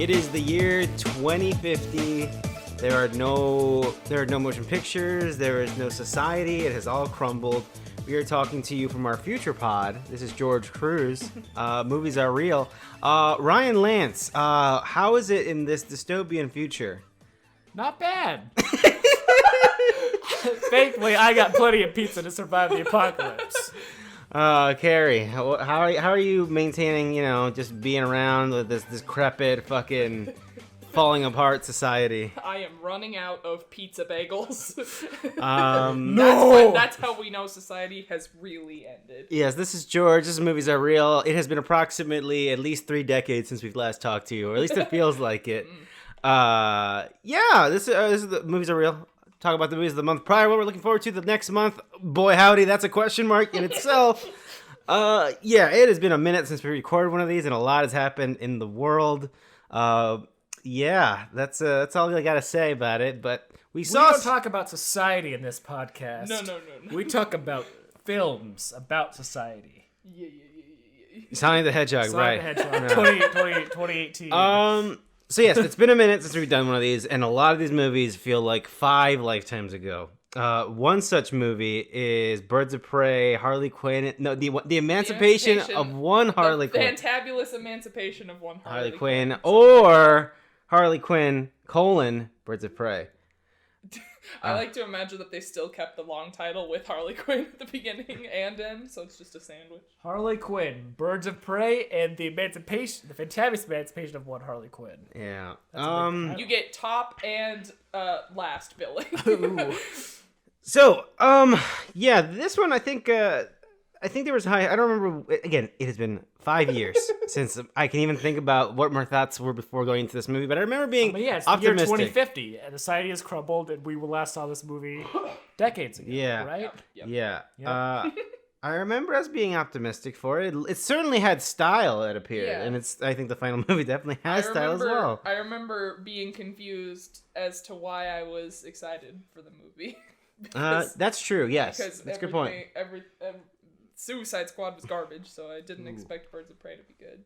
It is the year 2050. There are no motion pictures. There is no society. It has all crumbled. We are talking to you from our future pod. This is George Cruz. Movies are real. Ryan Lance, how is it in this dystopian future? Not bad. Thankfully, I got plenty of pizza to survive the apocalypse. Carrey, how are you maintaining, just being around with this decrepit fucking falling apart society? I am running out of pizza bagels. No! That's how we know society has really ended. Yes, this is George. This is Movies Are Real. It has been approximately at least 3 decades since we've last talked to you, or at least it feels like it. This is the Movies Are Real. Talk about the movies of the month prior, what we're looking forward to the next month. Boy, howdy, that's a question mark in itself. It has been a minute since we recorded one of these, and a lot has happened in the world. That's all I gotta say about it. But we don't talk about society in this podcast. No. We talk about films about society. Yeah. Sonic the Hedgehog, right? Sonic the Hedgehog, 2018. So yes, it's been a minute since we've done one of these, and a lot of these movies feel like 5 lifetimes ago. One such movie is Birds of Prey, Harley Quinn. No, the Emancipation of one Harley Quinn. Fantabulous Emancipation of one Harley Quinn, or Harley Quinn, Birds of Prey. I like to imagine that they still kept the long title with Harley Quinn at the beginning and end, so it's just a sandwich. Harley Quinn, Birds of Prey, and the Fantabulous Emancipation of one Harley Quinn. Yeah. You get top and last billing. So, this one I think there was high. I don't remember. Again, it has been 5 years since I can even think about what my thoughts were before going into this movie. But I remember being it's optimistic. The year 2050, and society has crumbled, and we last saw this movie decades ago. Yeah. Right. Yep. Yeah. I remember us being optimistic for it. It certainly had style. It appeared, and I think the final movie definitely has style as well. I remember being confused as to why I was excited for the movie. That's true. Yes, that's a good point. Suicide Squad was garbage, so I didn't expect Birds of Prey to be good.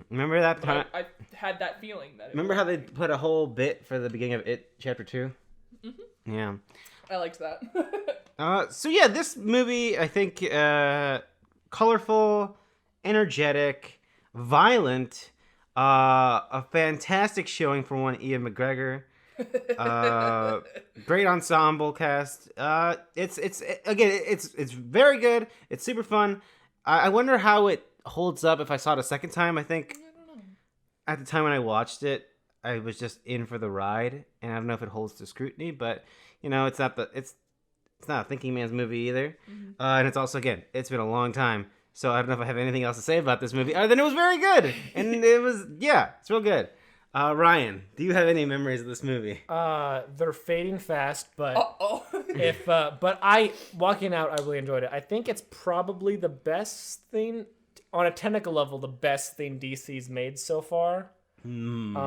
Remember that time? I had that feeling that. Remember how they put a whole bit for the beginning of It Chapter 2? Mm-hmm. Yeah. I liked that. This movie, I think, colorful, energetic, violent, a fantastic showing for one Ian McGregor. Great ensemble cast. It's very good. It's super fun. I wonder how it holds up if I saw it a second time. I think at the time when I watched it, I was just in for the ride, and I don't know if it holds to scrutiny. But it's not a thinking man's movie either. Mm-hmm. And it's also, again, it's been a long time, so I don't know if I have anything else to say about this movie other than it was very good, and it's real good. Ryan, do you have any memories of this movie? They're fading fast, but walking out, I really enjoyed it. I think it's probably the best thing on a technical level, the best thing DC's made so far. Aquaman,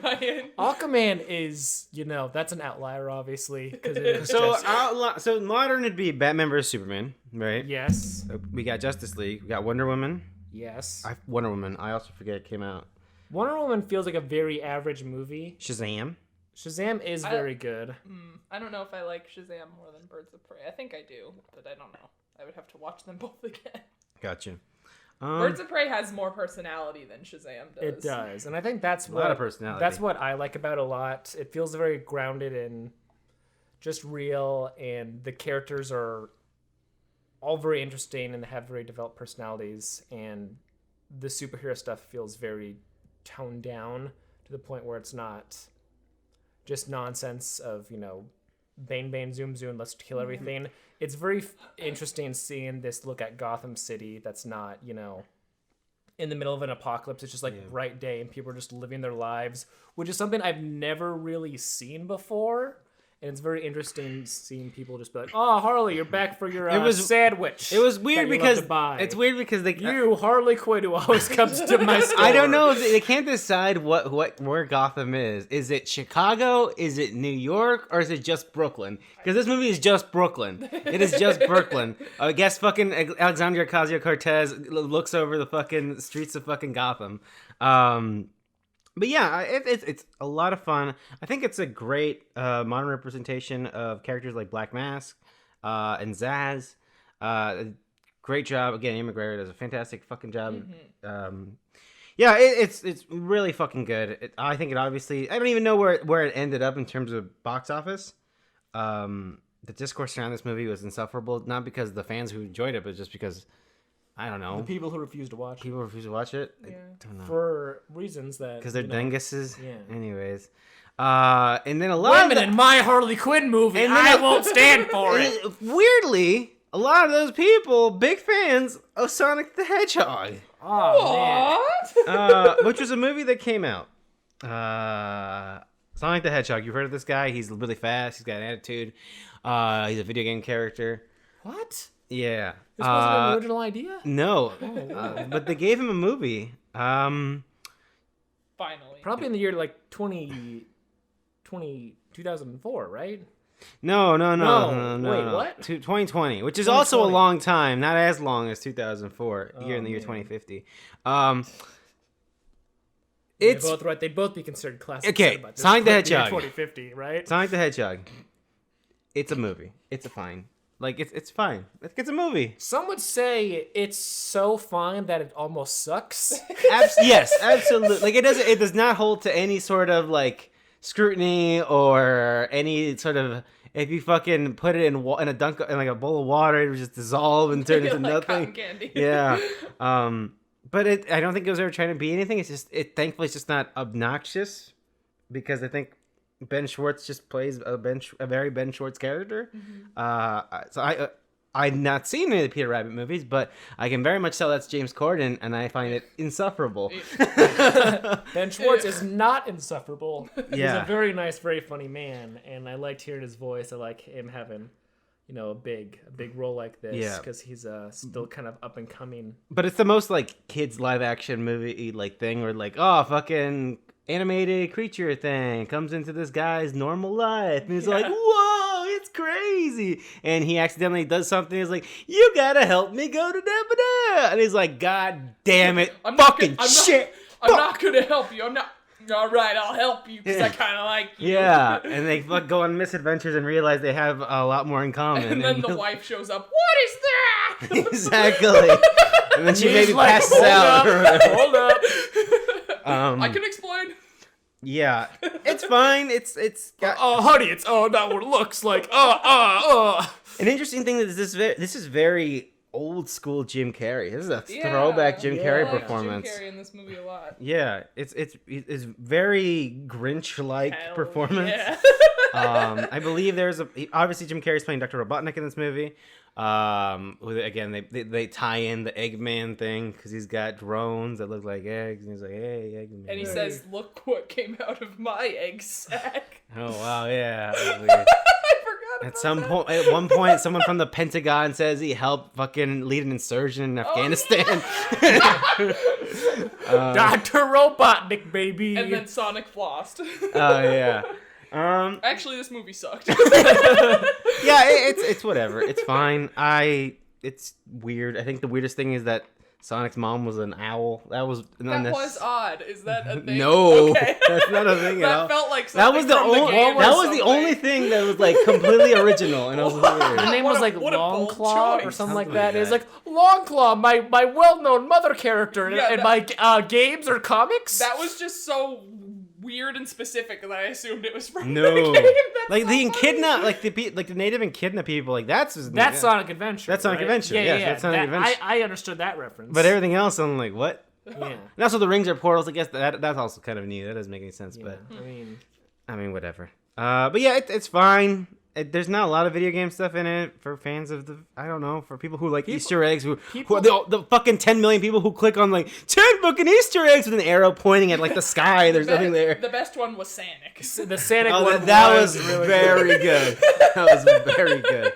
Ryan. Aquaman is, that's an outlier, obviously. So modern would be Batman vs Superman, right? Yes. We got Justice League. We got Wonder Woman. Yes. Wonder Woman. I also forget it came out. Wonder Woman feels like a very average movie. Shazam is very good. I don't know if I like Shazam more than Birds of Prey. I think I do, but I don't know. I would have to watch them both again. Gotcha. Birds of Prey has more personality than Shazam does. It does, and I think that's a lot of personality. That's what I like about it a lot. It feels very grounded and just real, and the characters are all very interesting and have very developed personalities, and the superhero stuff feels very toned down to the point where it's not just nonsense of, bang, bang, zoom, zoom, let's kill everything. Mm-hmm. It's very interesting seeing this look at Gotham City that's not, in the middle of an apocalypse. It's just bright day and people are just living their lives, which is something I've never really seen before. And it's very interesting seeing people just be like, "Oh, Harley, you're back for your sandwich." It was weird because they you Harley Quinn who always comes to my store. I don't know. They can't decide where Gotham is. Is it Chicago? Is it New York? Or is it just Brooklyn? Because this movie is just Brooklyn. It is just Brooklyn. I guess fucking Alexandria Ocasio-Cortez looks over the fucking streets of fucking Gotham. But yeah, it's a lot of fun. I think it's a great modern representation of characters like Black Mask and Zaz. Great job. Again, Ian McGregor does a fantastic fucking job. Yeah, it's really fucking good. I think it obviously... I don't even know where it ended up in terms of box office. The discourse around this movie was insufferable. Not because of the fans who enjoyed it, but just because... I don't know. The people who refuse to watch People refuse to watch it? Yeah. I don't know. For reasons that... Because they're dinguses? Yeah. Anyways. And then a lot Women in my Harley Quinn movie, And I then- won't stand for it. Weirdly, a lot of those people, big fans of Sonic the Hedgehog. Oh, man. What? Which was a movie that came out. Sonic the Hedgehog. You've heard of this guy? He's really fast. He's got an attitude. He's a video game character. What? Yeah. This wasn't an original idea? No. wow. But they gave him a movie. Finally. Probably in the year like 2004, right? No. Wait, what? 2020, which is also a long time, not as long as 2004, here in the year 2050. It's They're both right. They'd both be considered classic. Okay, cinema. Just Sonic the put year Hedgehog. 2050, right? Sonic the Hedgehog. It's a movie. It's a fine. Like it's fine. It's a movie. Some would say it's so fine that it almost sucks. Yes, absolutely. Like it does not hold to any sort of like scrutiny or any sort of. If you fucking put it in a dunk in like a bowl of water, it would just dissolve and turn into Like nothing. cotton candy. Yeah. But I don't think it was ever trying to be anything. It's just thankfully it's just not obnoxious, because I think Ben Schwartz just plays a very Ben Schwartz character. So I've not seen any of the Peter Rabbit movies, but I can very much tell that's James Corden, and I find it insufferable. Ben Schwartz is not insufferable. He's Yeah. a very nice, very funny man, and I liked hearing his voice. I like him having, a big role like this, Yeah. because he's still kind of up and coming. But it's the most like kids live action movie like thing where like, oh, fucking animated creature thing comes into this guy's normal life, and he's like, whoa, it's crazy, and he accidentally does something. He's like, you gotta help me go to da-ba-da, and he's like, god damn it, I'm not gonna help you. I'm not. All right, I'll help you because I kind of like you. Yeah, and they go on misadventures and realize they have a lot more in common. And then the wife shows up. What is that? Exactly. And then she He's maybe like, passes out. Hold up. I can explain. Yeah, it's fine. It's got Honey, it's not what it looks like. an interesting thing that this is very old school Jim Carrey. This is a throwback Jim Carrey I like performance. Jim Carrey in this movie a lot. Yeah, it's very Grinch-like Hell performance. Yeah. I believe obviously Jim Carrey's playing Dr. Robotnik in this movie. Again, they tie in the Eggman thing because he's got drones that look like eggs, and he's like, "Hey, Eggman." And he says, "Look what came out of my egg sack." "Oh wow, yeah." That was weird. I forgot about that. At one point, someone from the Pentagon says he helped fucking lead an insurgent in Afghanistan. Dr. Robotnik, baby. And then Sonic flossed. Oh yeah. Actually, this movie sucked. Yeah, it's whatever. It's fine. It's weird. I think the weirdest thing is that Sonic's mom was an owl. That was That was odd. Is that a thing? No, Okay. that's not a thing at all. That felt like That something was the from only. game or That was the something. only thing that was like completely original, and it was The weird. name What was a- like what a bold Longclaw or choice. something like Something that. like It's that. like Longclaw, my well-known mother character in Yeah, my games or comics. That was just so weird and specific that I assumed it was from No, the game. That's like so the funny. echidna, like the native echidna people, like that's Sonic Adventure. That's Sonic right? Adventure, Yeah, yes, yeah. that's Sonic Adventure. I understood that reference. But everything else, I'm like, what? yeah. And also the rings are portals. I guess that's also kind of neat. That doesn't make any sense, Yeah, but I mean, I mean, whatever. But yeah, it's fine. there's not a lot of video game stuff in it for fans of I don't know, for people who like Easter eggs, who are the fucking 10 million people who click on like 10 fucking Easter eggs with an arrow pointing at like the sky. There's nothing there. The best one was Sonic. The Sonic one that was really very good. That was very good.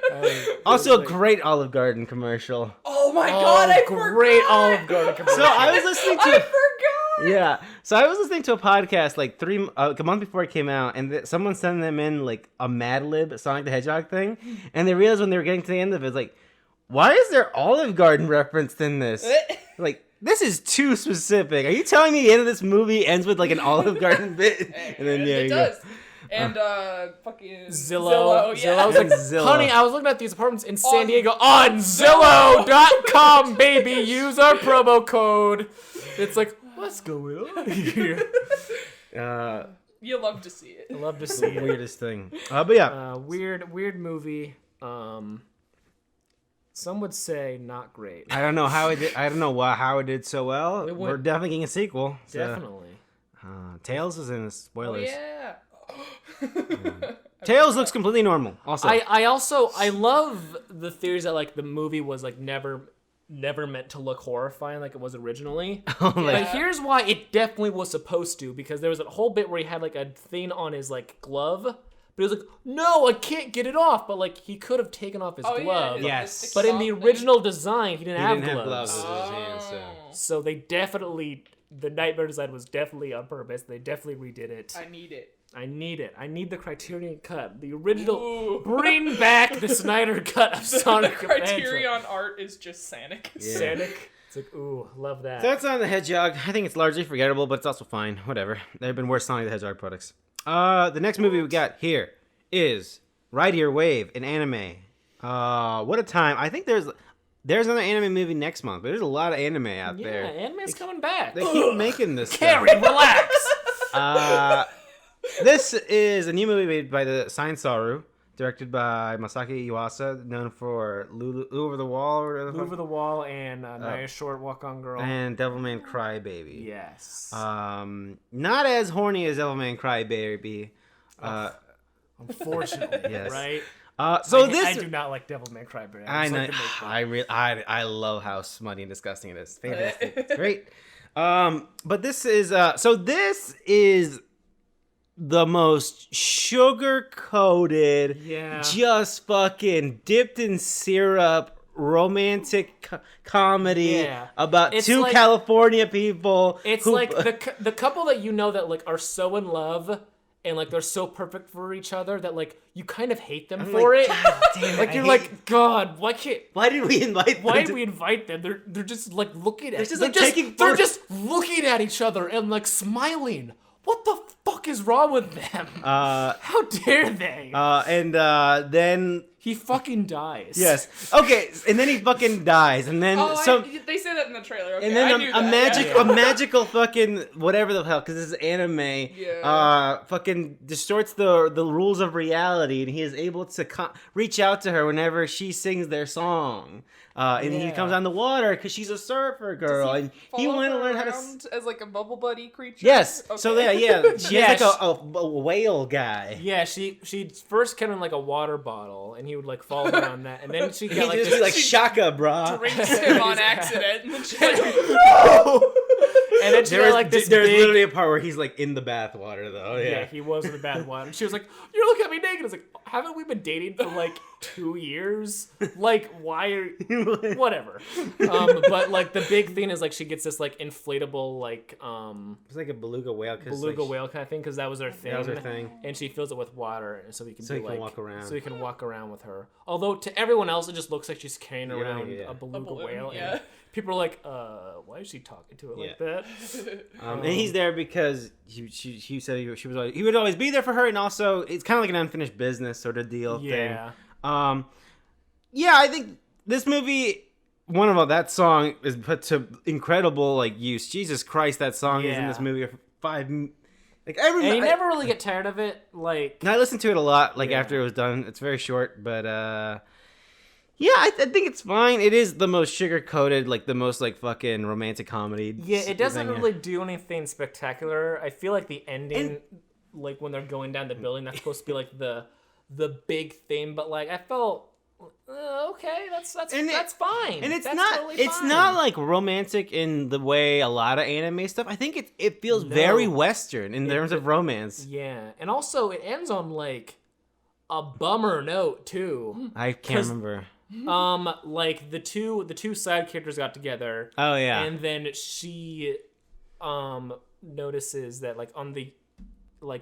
Also, a great Olive Garden commercial. Oh my god, I forgot. Great Olive Garden commercial. So I was listening to. I forgot. Yeah, so I was listening to a podcast like a month before it came out, and someone sent them in like a Mad Lib Sonic the Hedgehog thing, and they realized when they were getting to the end of it, like, why is there Olive Garden referenced in this? Like, this is too specific. Are you telling me the end of this movie ends with like an Olive Garden bit? And then it does. And fucking Zillow. Yeah. I was like, Zillow. honey, I was looking at these apartments in San Diego on Zillow.com, baby. Use our promo code. It's like, what's going on here? You love to see it. I love to see it. Weirdest thing. But yeah. Weird movie. Some would say not great. I don't know how it did. I don't know how it did so well. We're definitely getting a sequel. So. Definitely. Tails is in the spoilers. Oh, yeah. Tails looks completely normal. Also, I love the theories that like the movie was like never meant to look horrifying like it was originally. But here's why it definitely was supposed to, because there was a whole bit where he had like a thing on his like glove, but he was like, no, I can't get it off. But like he could have taken off his glove. Yes. But in the original design, he didn't have gloves. gloves. With his hands, So they definitely, the nightmare design was definitely on purpose. They definitely redid it. I need it. I need the Criterion cut. The original. Ooh. Bring back the Snyder cut of Sonic The Criterion art is just Sonic. Yeah. Sonic. It's like, ooh, love that. So that's on the Hedgehog. I think it's largely forgettable, but it's also fine. Whatever. There have been worse Sonic the Hedgehog products. The next movie we got here is Ride Your Wave, an anime. What a time. I think there's another anime movie next month, but there's a lot of anime out there. Yeah, anime's coming back. They keep making this Carrey, relax. This is a new movie made by the Science Saru, directed by Masaaki Yuasa, known for Lulu Over the Wall. Over the Wall and Nice Short Walk On Girl. And Devilman Crybaby. Yes. Not as horny as Devilman Crybaby. Unfortunately, yes. Right? I do not like Devilman Crybaby. I know. I love how smutty and disgusting it is. Fantastic. It's great. But this is this is the most sugar-coated, just fucking dipped in syrup romantic comedy about two like, California people. It's like the couple that you know that like are so in love and like they're so perfect for each other that like you kind of hate them for it. Damn, like you're like, God, why did we invite them? They're just like looking at they're just looking at each other and like smiling. What the fuck is wrong with them? How dare they? And then he fucking dies. Yes. Okay. And then he fucking dies. And then they say that in the trailer. Okay, and then a magical fucking whatever the hell, because this is anime. Yeah. Fucking distorts the rules of reality, and he is able to reach out to her whenever she sings their song. And he comes on the water because she's a surfer girl, and he wanted to learn how to as like a bubble buddy creature. Yes. Okay. So she has like a whale guy. Yeah. She first came in like a water bottle, and he would like fall down on that, and then she got like this, like shaka, brah. Drinks him on accident, and then she's like, no! And then she got like this. There's literally a part where he's like in the bathwater though. Yeah, he was in the bathwater. And she was like, "You're looking at me naked." I was like, "Haven't we been dating for like 2 years? Like, why are whatever?" But like the big thing is like she gets this like inflatable like it's like a beluga whale whale kind of thing because that was her thing. That was her thing. And she fills it with water so he can walk around. So he can walk around with her. Although to everyone else it just looks like she's carrying around a beluga whale. Yeah. And people are like, why is she talking to it like that? And he's there because he said he would always be there for her, and also it's kind of like an unfinished business sort of deal thing. I think this movie, that song is put to incredible like use. Jesus Christ, that song is in this movie for 5 like every. And you never really get tired of it. Like I listened to it a lot. Like after it was done, it's very short, but I think it's fine. It is the most sugar-coated, like the most like fucking romantic comedy. Yeah, it doesn't really do anything spectacular. I feel like the ending, like when they're going down the building, that's supposed to be like the the big thing, but like I felt okay, that's fine. And it's that's not totally it's fine. not like romantic in the way a lot of anime stuff. I think it feels very Western in terms of romance. Yeah, and also it ends on like a bummer note too. I can't remember. Like the two side characters got together. Oh yeah. And then she notices that like on the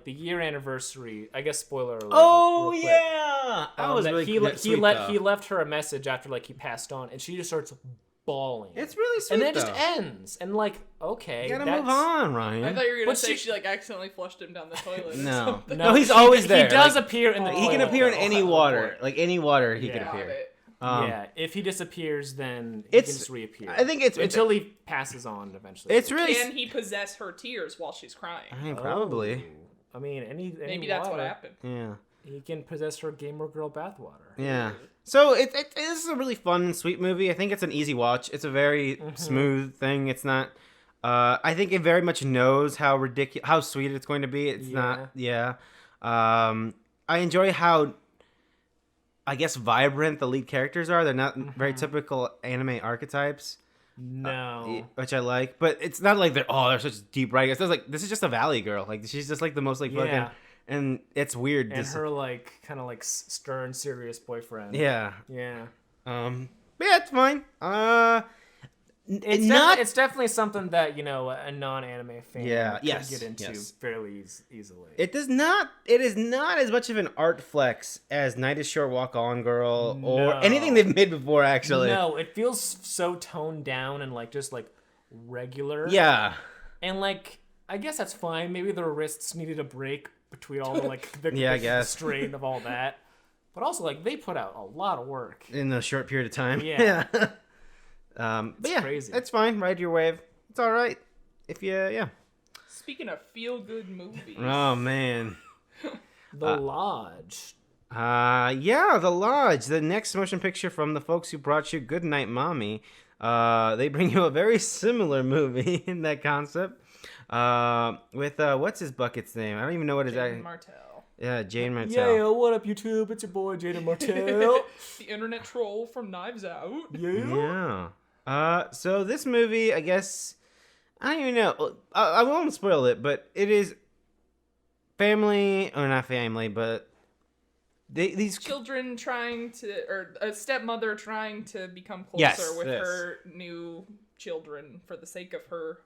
year anniversary, I guess spoiler alert. Oh real quick, yeah. That was that really he left her a message after like he passed on, and she just starts bawling. It's really sweet. And then it though. just ends. And like, okay, You gotta move on, Ryan. I thought you were gonna But say she- she like accidentally flushed him down the toilet. Or No. something. No, he's always there. He does Like, appear in the he can toilet, appear in though. any water. Like any water, he can Yeah. Got appear. it. Yeah, if he disappears, then he can It's- just reappear. I think it's until he passes on eventually. It's really. Can he possess her tears while she's crying? I mean, probably. I mean, any Maybe that's what water, happened. Yeah. He can possess her gamer girl bathwater. Yeah. So this is a really fun and sweet movie. I think it's an easy watch. It's a very smooth thing. It's not. I think it very much knows how sweet it's going to be. It's not. Yeah. I enjoy how, I guess, vibrant the lead characters are. They're not very typical anime archetypes. No. Which I like, but it's not like they're such deep writers. It's like this is just a valley girl. Like she's just like the most like fucking, and it's weird. And her like kind of like stern, serious boyfriend. Yeah. Yeah. But yeah, it's fine. It's definitely something that a non-anime fan could get into fairly easily. It is not as much of an art flex as Night is Short, Walk On Girl or anything they've made before. Actually, no, it feels so toned down and like just like regular. Yeah, and like I guess that's fine. Maybe their wrists needed a break between all the like the I guess strain of all that. But also like they put out a lot of work in a short period of time. Yeah. But yeah, crazy. It's fine. Ride your wave. It's all right. If you, Speaking of feel-good movies. Oh man. The Lodge. The Lodge. The next motion picture from the folks who brought you Good Night Mommy. They bring you a very similar movie in that concept. With what's his bucket's name? I don't even know what his Jaden Martell. Yeah, Jane Martell. Yeah, what up, YouTube? It's your boy Jaden Martell. The internet troll from Knives Out. Yeah. So this movie, I guess, I don't even know. I won't spoil it, but it is family, or not family, but these children trying to, or a stepmother trying to become closer Yes, with yes. her new children for the sake of her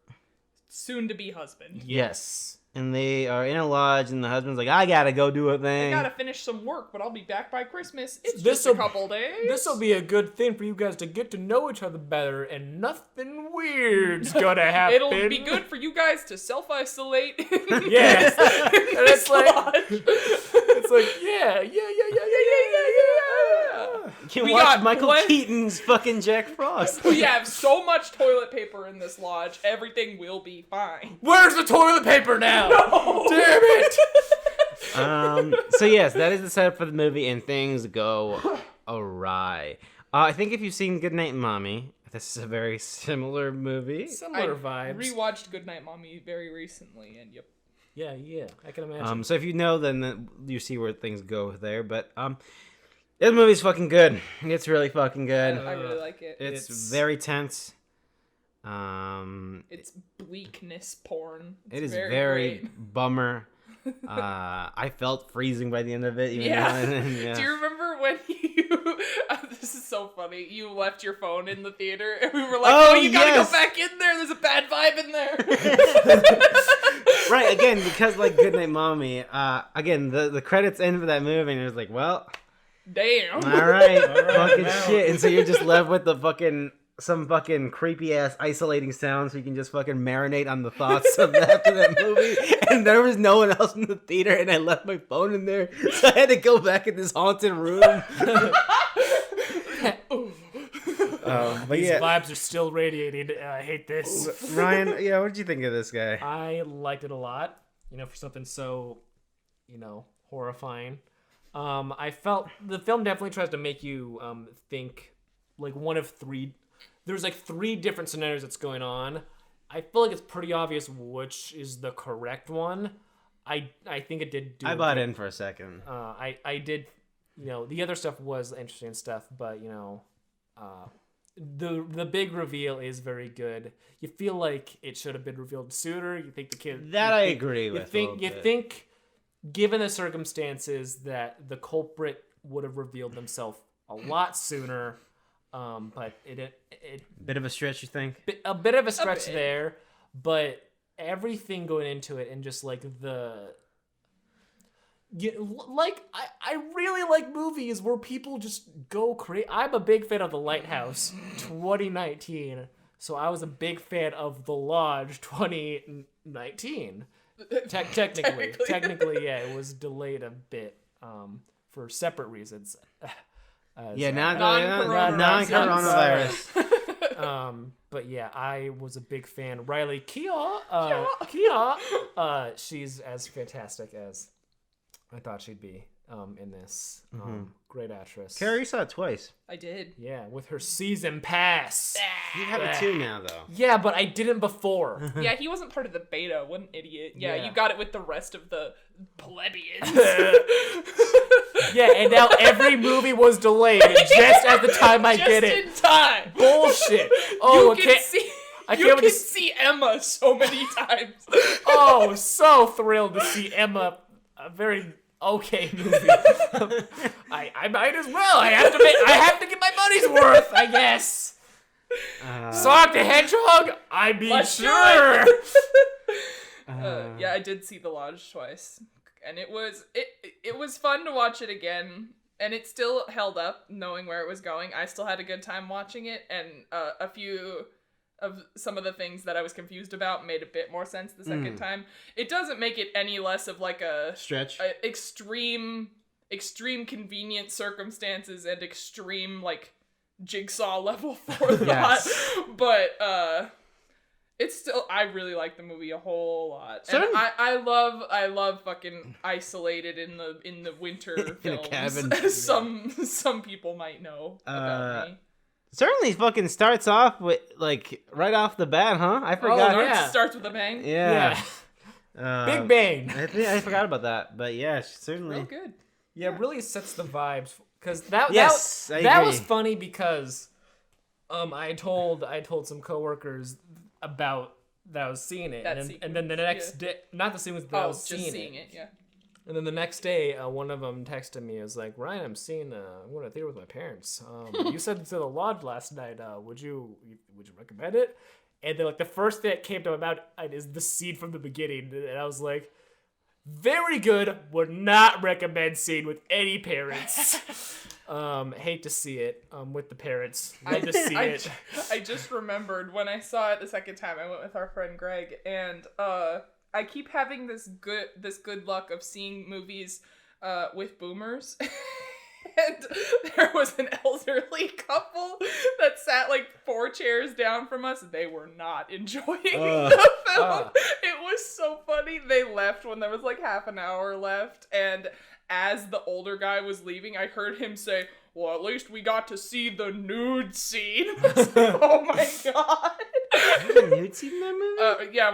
soon-to-be husband. Yes. And they are in a lodge, and the husband's like, I gotta go do a I thing. gotta finish some work, but I'll be back by Christmas. It's just This'll- a couple days. This will be a good thing for you guys to get to know each other better, and nothing weird's gonna happen. It'll be good for you guys to self-isolate. Yeah. And it's like, yeah. You We watch got Michael plen- Keaton's fucking Jack Frost. We have so much toilet paper in this lodge, everything will be fine. Where's the toilet paper now? No! Damn it! So yes, that is the setup for the movie, and things go awry. I think if you've seen Goodnight Mommy, this is a very similar movie. Similar vibes. Rewatched Goodnight Mommy very recently, and yep. Yeah, I can imagine. So if you know, then you see where things go there. But this movie's fucking good. It's really fucking good. I really like it. It's very tense. It's bleakness porn. It is very very great. bummer. I felt freezing by the end of it. Even Yeah. though, yeah. Do you remember when you? This is so funny. You left your phone in the theater, and we were like, Oh, "Oh, you gotta yes. go back in there. There's a bad vibe in there." Right, again, because like Goodnight Mommy, again, the credits end for that movie, and it was like, well, Damn. all right, fucking wow. shit. And so you're just left with some fucking creepy ass isolating sound, so you can just fucking marinate on the thoughts of after that movie. And there was no one else in the theater, and I left my phone in there, so I had to go back in this haunted room. But These yeah, vibes are still radiating. I hate this. Ryan, yeah, what did you think of this guy? I liked it a lot. For something so, horrifying. I felt the film definitely tries to make you think like one of three. There's like three different scenarios that's going on. I feel like it's pretty obvious which is the correct one. I think it did. I bought in for a second. I did the other stuff was interesting stuff, but the big reveal is very good. You feel like it should have been revealed sooner. You think the kid I agree with. You think, given the circumstances, that the culprit would have revealed himself a lot sooner. But it bit of a stretch, you think? A bit of a stretch there, but everything going into it and just like I really like movies where people just go crazy. I'm a big fan of The Lighthouse 2019, so I was a big fan of The Lodge 2019. Technically, yeah, it was delayed a bit for separate reasons. Non-coronavirus. But yeah, I was a big fan. Riley Keough, she's as fantastic as I thought she'd be in this. Great actress. Carrey, you saw it twice. I did. Yeah, with her season pass. You have it too now, though. Yeah, but I didn't before. Yeah, he wasn't part of the beta. What an idiot. Yeah, you got it with the rest of the plebeians. Yeah, and now every movie was delayed just at the time I get it. Just in time. Bullshit. Oh, you can see Emma so many times. Oh, so thrilled to see Emma. A very okay movie. I might as well. I have to get my money's worth, I guess. Sonic the Hedgehog? I mean, sure. Yeah, I did see The Lodge twice, and it was fun to watch it again, and it still held up, knowing where it was going. I still had a good time watching it, and a few of some of the things that I was confused about made a bit more sense the second time. It doesn't make it any less of like a stretch, extreme convenient circumstances and extreme like Jigsaw level forethought. But it's still, I really like the movie a whole lot. And I love fucking isolated in the winter films. In a cabin. Some people might know about me. Certainly fucking starts off with, like, right off the bat, huh? I forgot. It starts with a bang? Yeah. Big bang. I forgot about that. But yeah, certainly. Real good. Yeah, it really sets the vibes. Because that was funny because I told some coworkers about that I was seeing it. And then the next day, not the scene was that I was seeing it. Yeah. And then the next day, one of them texted me. It was like, Ryan, I'm going to the theater with my parents. You said to The Lodge last night. Would you recommend it? And then like the first thing that came to my mind is the scene from the beginning. And I was like, very good. Would not recommend seeing with any parents. Hate to see it with the parents. Love to see it. I just remembered when I saw it the second time. I went with our friend Greg, and I keep having this good luck of seeing movies with boomers. And there was an elderly couple that sat like 4 chairs down from us. They were not enjoying the film. It was so funny. They left when there was like half an hour left. And as the older guy was leaving, I heard him say, well, at least we got to see the nude scene. Oh my god. There's a nude scene in that movie?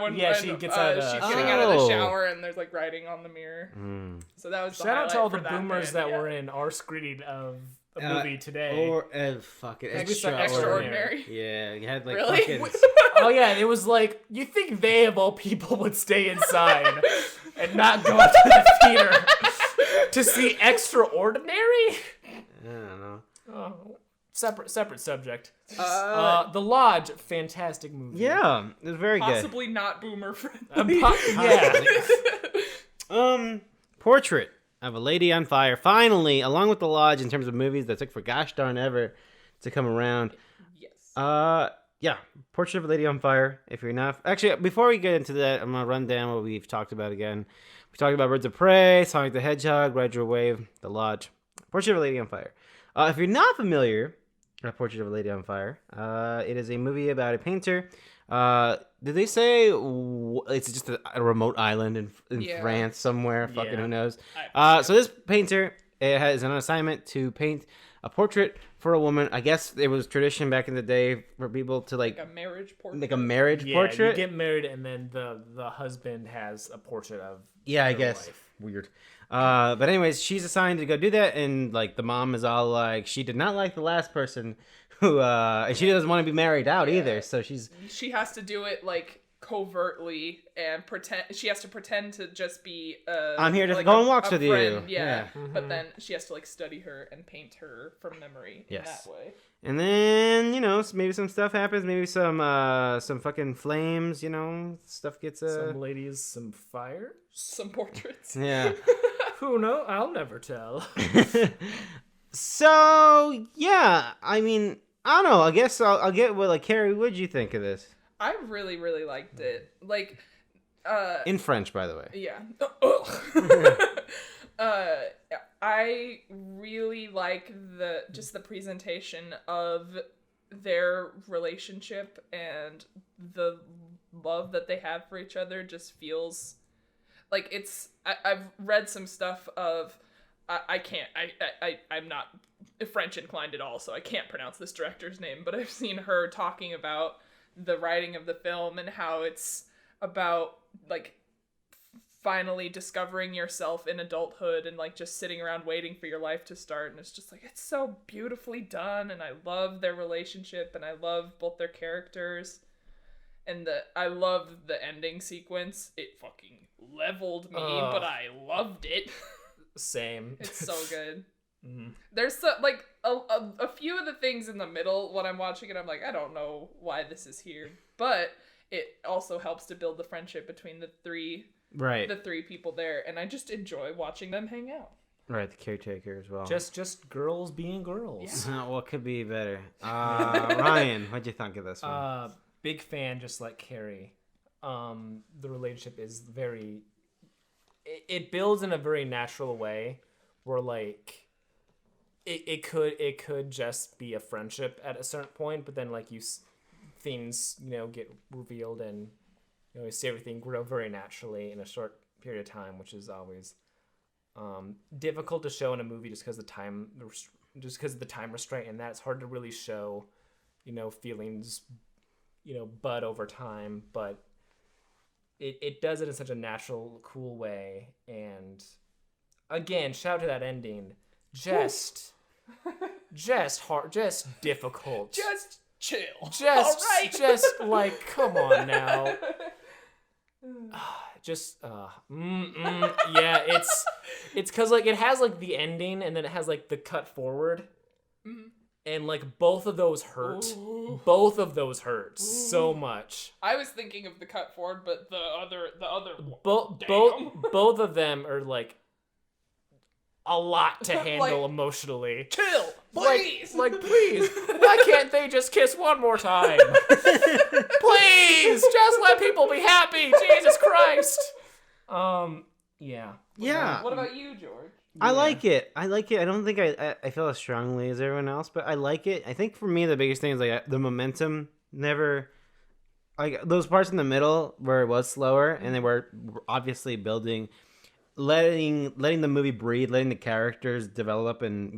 When she gets out of she's getting out of the shower and there's like writing on the mirror. So that was the shout out to all the that boomers that were in our screening of a movie today. Or fucking extraordinary. Yeah, you had like really? Oh yeah, it was like, you think they of all people would stay inside and not go to the theater to see Extraordinary? I don't know. Oh, separate subject. The Lodge, fantastic movie. Yeah, it was very Possibly good. not boomer friendly. Portrait of a Lady on Fire. Finally, along with The Lodge, in terms of movies that took for gosh darn ever to come around. Yes. Yeah, Portrait of a Lady on Fire. If you're not... Actually, before we get into that, I'm going to run down what we've talked about again. We talked about Birds of Prey, Sonic the Hedgehog, Ride Your Wave, The Lodge. Portrait of a Lady on Fire. If you're not familiar with Portrait of a Lady on Fire, it is a movie about a painter. Did they say it's just a remote island in France somewhere? Fucking who knows. So this painter has an assignment to paint a portrait for a woman. I guess it was tradition back in the day for people to like a marriage portrait. Like a marriage portrait. You get married and then the husband has a portrait of I guess. wife. Weird. But anyways, she's assigned to go do that, and like the mom is all like, she did not like the last person who, and she doesn't want to be married out either. So she has to do it like covertly and she has to pretend to just be I'm here to like go on walks a with friend, you. yeah. But then she has to like study her and paint her from memory in that way. And then, you know, maybe some stuff happens, maybe some fucking flames, you know, stuff gets Some ladies, some fire. Some portraits. Yeah. Who knows? I'll never tell. So, yeah, I mean, I don't know, I guess I'll get with, like, Carrey, what'd you think of this? I really, really liked it. Like, in French, by the way. Yeah. I really like the presentation of their relationship, and the love that they have for each other just feels like it's. I've read some stuff of. I'm not French inclined at all, so I can't pronounce this director's name, but I've seen her talking about the writing of the film and how it's about like finally discovering yourself in adulthood and like just sitting around waiting for your life to start, and it's just like it's so beautifully done, and I love their relationship, and I love both their characters, and I love the ending sequence. It fucking leveled me, but I loved it. Same. It's so good. There's like a few of the things in the middle when I'm watching it, I'm like, I don't know why this is here, but it also helps to build the friendship between the three people there, and I just enjoy watching them hang out. Right, the caretaker as well. Just girls being girls. Yeah. What could be better? Ryan, what'd you think of this one? Big fan, just like Carrey. The relationship is very. It builds in a very natural way, where like. It could just be a friendship at a certain point, but then like things get revealed, and you see everything grow very naturally in a short period of time, which is always difficult to show in a movie just because of the time restraint, and that's hard to really show feelings bud over time, but it does it in such a natural, cool way. And again, shout out to that ending. Just hard, just difficult. Just chill. Just, all right. Just like, come on now. Yeah, it's because like it has like the ending, and then it has like the cut forward, and like both of those hurt. Ooh. Both of those hurt so much. I was thinking of the cut forward, but the other both of them are like. A lot to handle like, emotionally. Chill, please. Like, please. Why can't they just kiss one more time? Please, just let people be happy. Jesus Christ. Yeah. Yeah. What about you, George? I like it. I don't think I feel as strongly as everyone else, but I like it. I think for me the biggest thing is like the momentum never. Like those parts in the middle where it was slower and they were obviously building. Letting the movie breathe, letting the characters develop and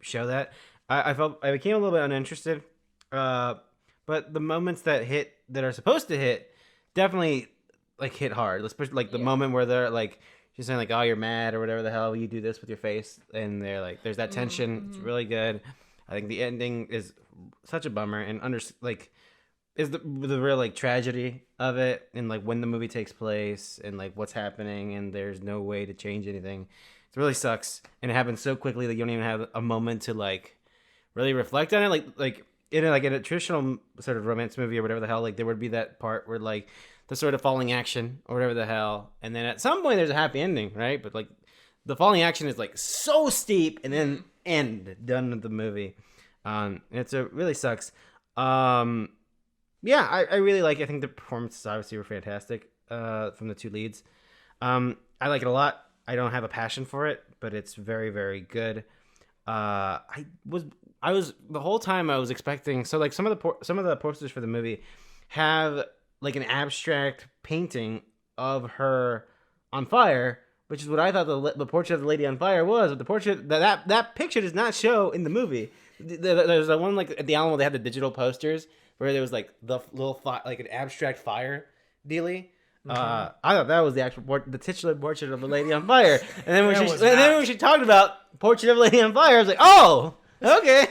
show that. I became a little bit uninterested, but the moments that are supposed to hit definitely like hit hard. Especially like the moment where they're like she's saying like, "Oh, you're mad" or whatever the hell, you do this with your face, and they're like, there's that tension. Mm-hmm. It's really good. I think the ending is such a bummer and is the real like tragedy of it, and like when the movie takes place and like what's happening, and there's no way to change anything. It really sucks, and it happens so quickly that you don't even have a moment to like really reflect on it. Like in a traditional sort of romance movie or whatever the hell, like there would be that part where like the sort of falling action or whatever the hell, and then at some point there's a happy ending, right? But like the falling action is like so steep, and then done with the movie. It really sucks. Yeah, I really like it. I think the performances obviously were fantastic from the two leads. I like it a lot. I don't have a passion for it, but it's very, very good. I was the whole time I was expecting. So like some of the posters for the movie have like an abstract painting of her on fire, which is what I thought the portrait of the lady on fire was. But the portrait that picture does not show in the movie. There's the one like at the Alamo they had the digital posters. Where there was like the little like an abstract fire dealy, I thought that was the actual the titular portrait of a lady on fire. And then That when was she talked about portrait of a lady on fire, I was like, oh, okay.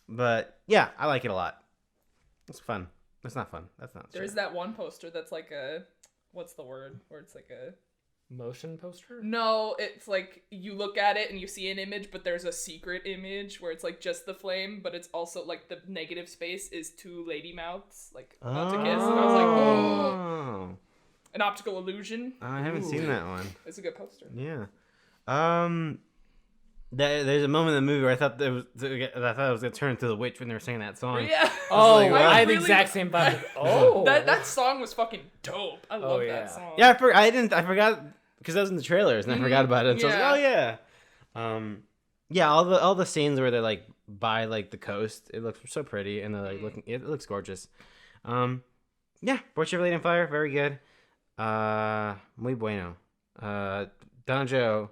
But yeah, I like it a lot. It's fun. It's not fun. That's not. There's that one poster that's like a, what's the word? Where it's like a motion poster? No, it's like you look at it and you see an image, but there's a secret image where it's like just the flame, but it's also like the negative space is two lady mouths like about to kiss, and I was like, oh, an optical illusion. I haven't seen that one. It's a good poster. Yeah. There's a moment in the movie where I thought it was gonna turn into the witch when they were singing that song. Yeah. Oh, like, wow. I had the exact same vibe. Oh, that song was fucking dope. I love that song. Yeah, I forgot because that was in the trailers and I forgot about it. And so I was like, oh yeah. Yeah, all the scenes where they're like by like the coast, it looks so pretty and they're like looking, it looks gorgeous. Yeah, Portrait of a Lady on Fire, very good. Muy bueno. Danjo,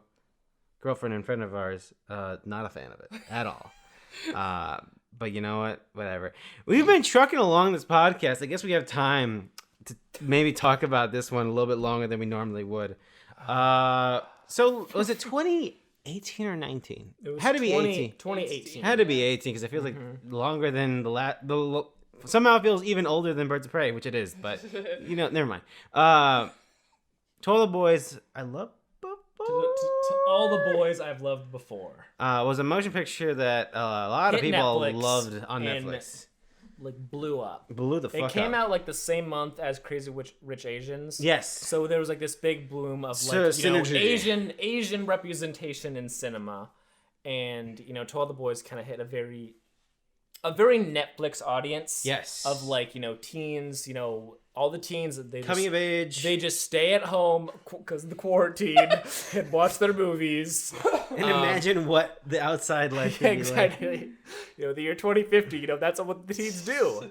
girlfriend and friend of ours, not a fan of it at all. But you know what? Whatever. We've been trucking along this podcast. I guess we have time to maybe talk about this one a little bit longer than we normally would. So was it 2018 or 19? it was Had to be 18. 2018. Had to be 18 because it feels like longer than somehow it feels even older than Birds of Prey, which it is. But you know, never mind. To All the Boys I Love Before. To all the boys I've loved before. Was a motion picture that a lot of Hit people Netflix loved on and, Netflix. Like blew up. Blew the fuck up. It came out like the same month as Crazy Rich Asians. Yes. So there was like this big bloom of So like synergy. Asian representation in cinema, and you know, To All the Boys kind of hit a very Netflix audience. Yes. Of like, you know, teens, you know, all the teens, Coming of age. They just stay at home because of the quarantine and watch their movies. And imagine what the outside life would be exactly. like. You know, the year 2050. You know, that's what the teens do.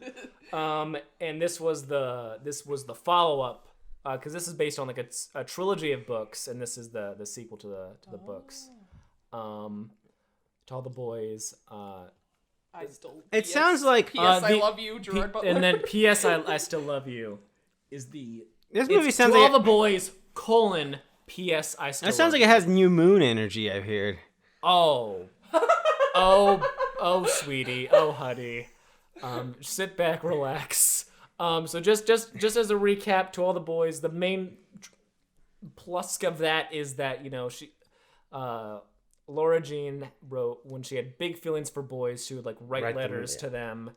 And this was the follow up because this is based on like a trilogy of books, and this is the sequel to the books. To All the Boys. It sounds like P.S. I love you, Gerard Butler. And then P.S. I still love you is the. this movie It's sounds To like All the Boys, P.S. I still. it sounds love like it has New Moon energy. I've heard. Oh, sweetie, oh, honey, sit back, relax. So just as a recap, To All the Boys, the main plus of that is that, you know, Laura Jean wrote when she had big feelings for boys, she would like write letters to them,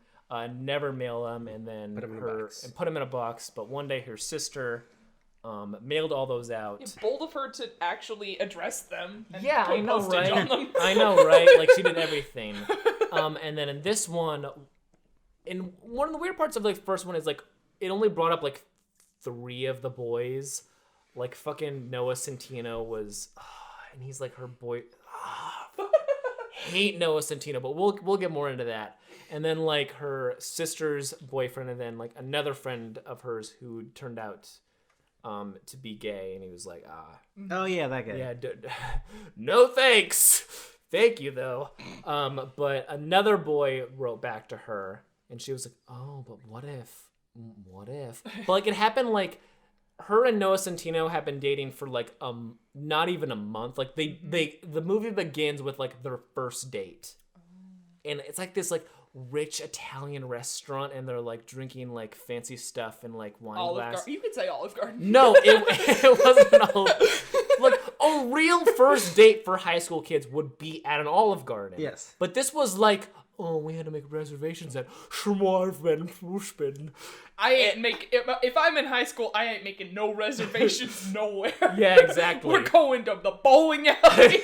never mail them, and then put them in a box. But one day her sister mailed all those out. It's bold of her to actually address them. And Yeah, put I know, postage right? on them. I know, right? Like she did everything. And then in this one, and one of the weird parts of like the first one is like it only brought up like 3 of the boys. Like fucking Noah Centino was, and he's like her boy. Hate Noah Centino, but we'll get more into that. And then like her sister's boyfriend, and then like another friend of hers who turned out to be gay, and he was like, Oh yeah, that guy. yeah, no thanks, thank you though. But another boy wrote back to her, and she was like, oh, but what if? But like it happened like. Her and Noah Centino have been dating for like not even a month. Like the movie begins with like their first date, and it's like this like rich Italian restaurant, and they're like drinking like fancy stuff in like wine glass. You could say Olive Garden. No, it wasn't like a real first date for high school kids would be at an Olive Garden. Yes, but this was like, oh, we had to make reservations at Schwartz. I ain't make if I'm in high school, I ain't making no reservations nowhere. Yeah, exactly. We're going to the bowling alley.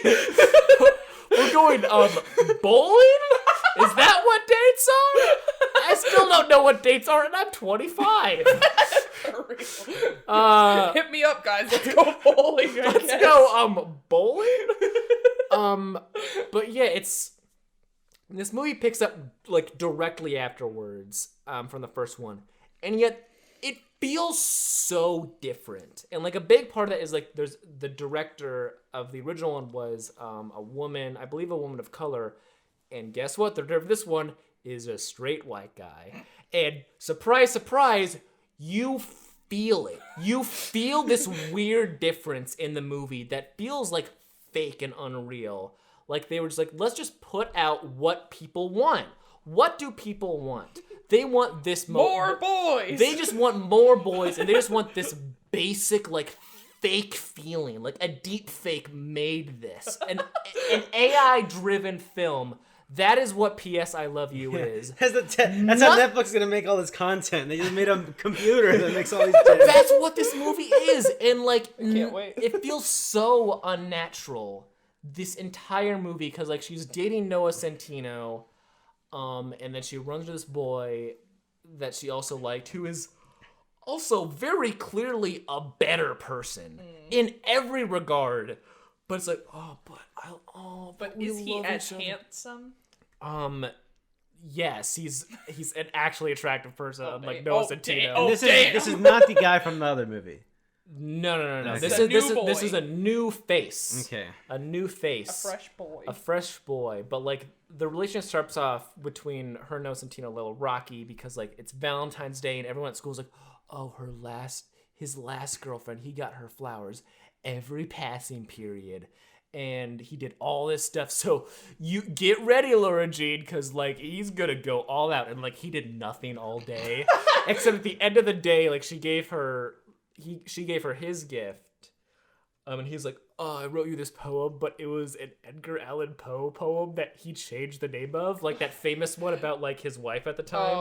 We're going bowling? Is that what dates are? I still don't know what dates are, and I'm 25. For real. Hit me up, guys. Let's go bowling. Let's go bowling. But yeah, this movie picks up like directly afterwards from the first one. And yet it feels so different. And like a big part of that is like there's the director of the original one was a woman, I believe a woman of color. And guess what? The director of this one is a straight white guy. And surprise, surprise, you feel it. You feel this weird difference in the movie that feels like fake and unreal. Like they were just like, let's just put out what people want. What do people want? They want this more boys. They just want more boys, and they just want this basic like fake feeling. Like a deep fake made this. An AI-driven film. That is what P.S. I Love You is. That's how Netflix is going to make all this content. They just made a computer that makes all these shit. That's what this movie is. And, like, I can't wait. It feels so unnatural, this entire movie, because, like, she's dating Noah Centineo, and then she runs into this boy that she also liked, who is also very clearly a better person in every regard. But it's like, but is he as handsome? Yes, he's an actually attractive person, like Noah Centineo. This is not the guy from the other movie. No. Okay. This is a new face. Okay. A new face. A fresh boy. But like the relationship starts off between her and Noah Centineo a little rocky because like it's Valentine's Day and everyone at school is like, oh, his last girlfriend, he got her flowers every passing period. And he did all this stuff. So you get ready, Laura Jean, because like he's gonna go all out. And like he did nothing all day, except at the end of the day, like she gave her his gift. And he's like, oh, I wrote you this poem, but it was an Edgar Allan Poe poem that he changed the name of, like that famous one about like his wife at the time.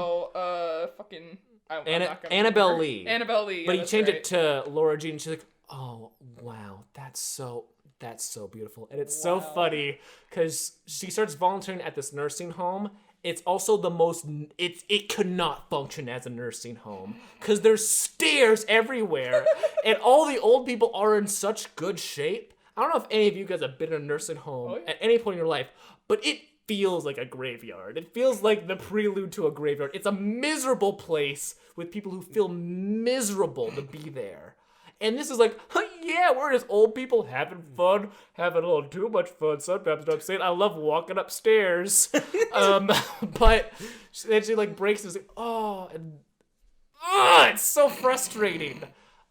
Annabelle Lee. Annabelle Lee. But he changed it to Laura Jean. And she's like, oh wow, that's so beautiful. And it's so funny because she starts volunteering at this nursing home. It's also the most, it could not function as a nursing home because there's stairs everywhere and all the old people are in such good shape. I don't know if any of you guys have been in a nursing home at any point in your life, but it feels like a graveyard. It feels like the prelude to a graveyard. It's a miserable place with people who feel miserable to be there. And this is like, yeah, we're just old people having fun, having a little too much fun sometimes. I'm saying I love walking upstairs. But then she like breaks and is like, it's so frustrating.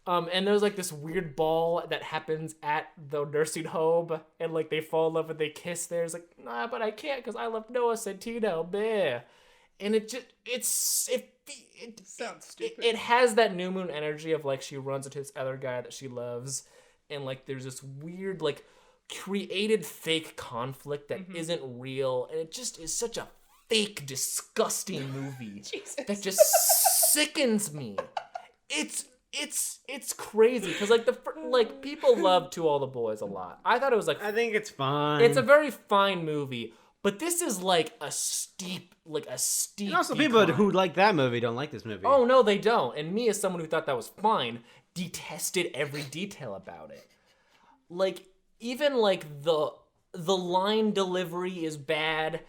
And there's like this weird ball that happens at the nursing home, and like they fall in love and they kiss there. It's like, nah, but I can't because I love Noah Centineo, bleh. And it sounds stupid. It has that New Moon energy of like she runs into this other guy that she loves, and like there's this weird like created fake conflict that isn't real, and it just is such a fake, disgusting movie that just sickens me. It's crazy because like people love To All the Boys a lot. I thought it was like I think it's fine. It's a very fine movie. But this is like a steep. And also, people who like that movie don't like this movie. Oh no, they don't. And me, as someone who thought that was fine, detested every detail about it. Like even like the line delivery is bad,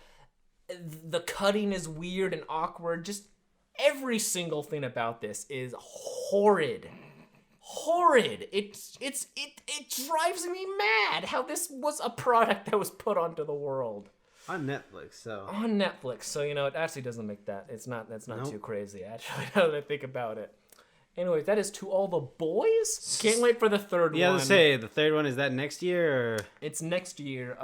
the cutting is weird and awkward. Just every single thing about this is horrid. It drives me mad how this was a product that was put onto the world. On Netflix, so you know it actually doesn't make that's not too crazy actually now that I think about it. Anyway, that is To All the Boys. Can't wait for the third one. Yeah, let's say the third one is that next year. Or? It's next year.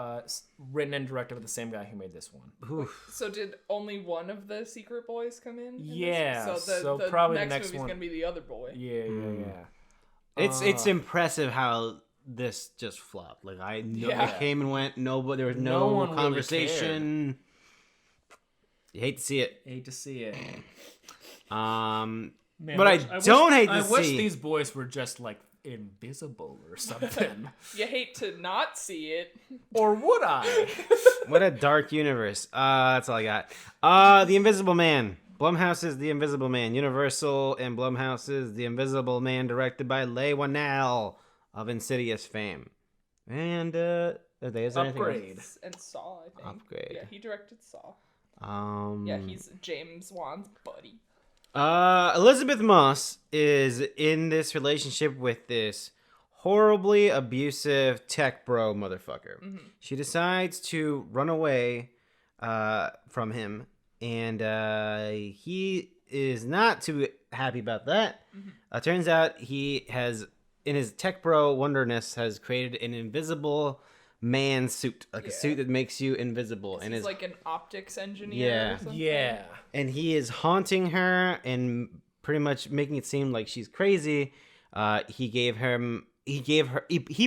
Written and directed by the same guy who made this one. Oof. So did only one of the secret boys come in? Yeah. So the probably next the next movie's one gonna be the other boy. Yeah. It's impressive how this just flopped. Like it came and went. There was no conversation. Really you hate to see it. Man, but I don't hate to see. I wish these boys were just like invisible or something. You hate to not see it. Or would I? What a dark universe. That's all I got. The Invisible Man. Blumhouse's The Invisible Man. Universal and Blumhouse's The Invisible Man, directed by Leigh Whannell of Insidious fame. And is there Upgrade. And Saw, I think. Upgrade. Yeah, he directed Saw. Yeah, he's James Wan's buddy. Elizabeth Moss is in this relationship with this horribly abusive tech bro motherfucker. Mm-hmm. She decides to run away from him, and he is not too happy about that. Turns out he has, in his tech bro wonderness, has created an invisible man suit, like a suit that makes you invisible. And he's is like an optics engineer. Yeah. Or something. Yeah. And he is haunting her and pretty much making it seem like she's crazy. He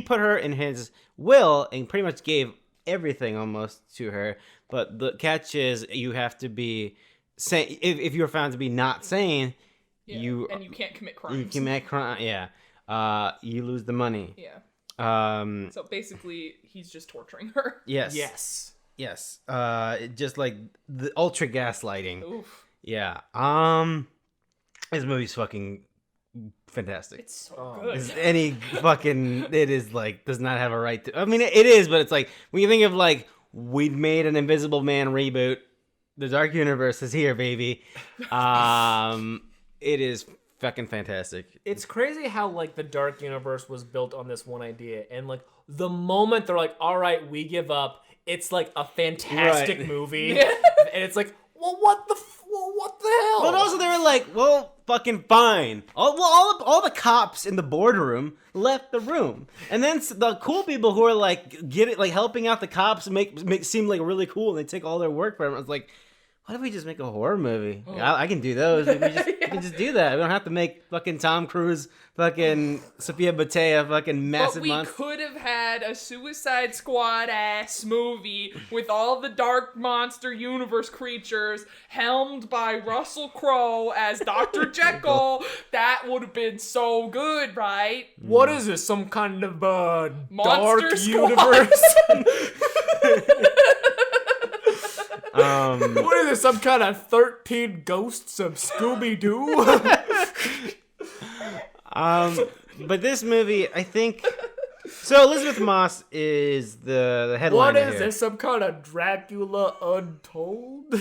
put her in his will and pretty much gave everything almost to her. But the catch is you have to be sane. If you're found to be not sane, you can't commit crimes. You commit crime. Yeah. You lose the money. Yeah. So basically, he's just torturing her. Yes. Just like the ultra gaslighting. Oof. Yeah. This movie's fucking fantastic. It's so good. It is like does not have a right to. I mean, it is, but it's like when you think of like we made an Invisible Man reboot. The Dark Universe is here, baby. It is fucking fantastic. It's crazy how like the Dark Universe was built on this one idea, and like the moment they're like, "All right, we give up," it's like a fantastic movie, and it's like, "Well, what the hell?" But also they were like, "Well, fucking fine." All the cops in the boardroom left the room, and then the cool people who are like helping out the cops make seem like really cool, and they take all their work from them. I was like, what if we just make a horror movie? Oh. I can do those. We can just do that. We don't have to make fucking Tom Cruise, fucking Sophia Botella, fucking massive monster. But we could have had a Suicide Squad ass movie with all the Dark Monster Universe creatures helmed by Russell Crowe as Dr. Jekyll. That would have been so good, right? What is this? Some kind of Monster dark Squad. universe? What is this? Some kind of 13 ghosts of Scooby-Doo? But this movie, I think. So Elizabeth Moss is the headliner. What is here. this? Some kind of Dracula Untold?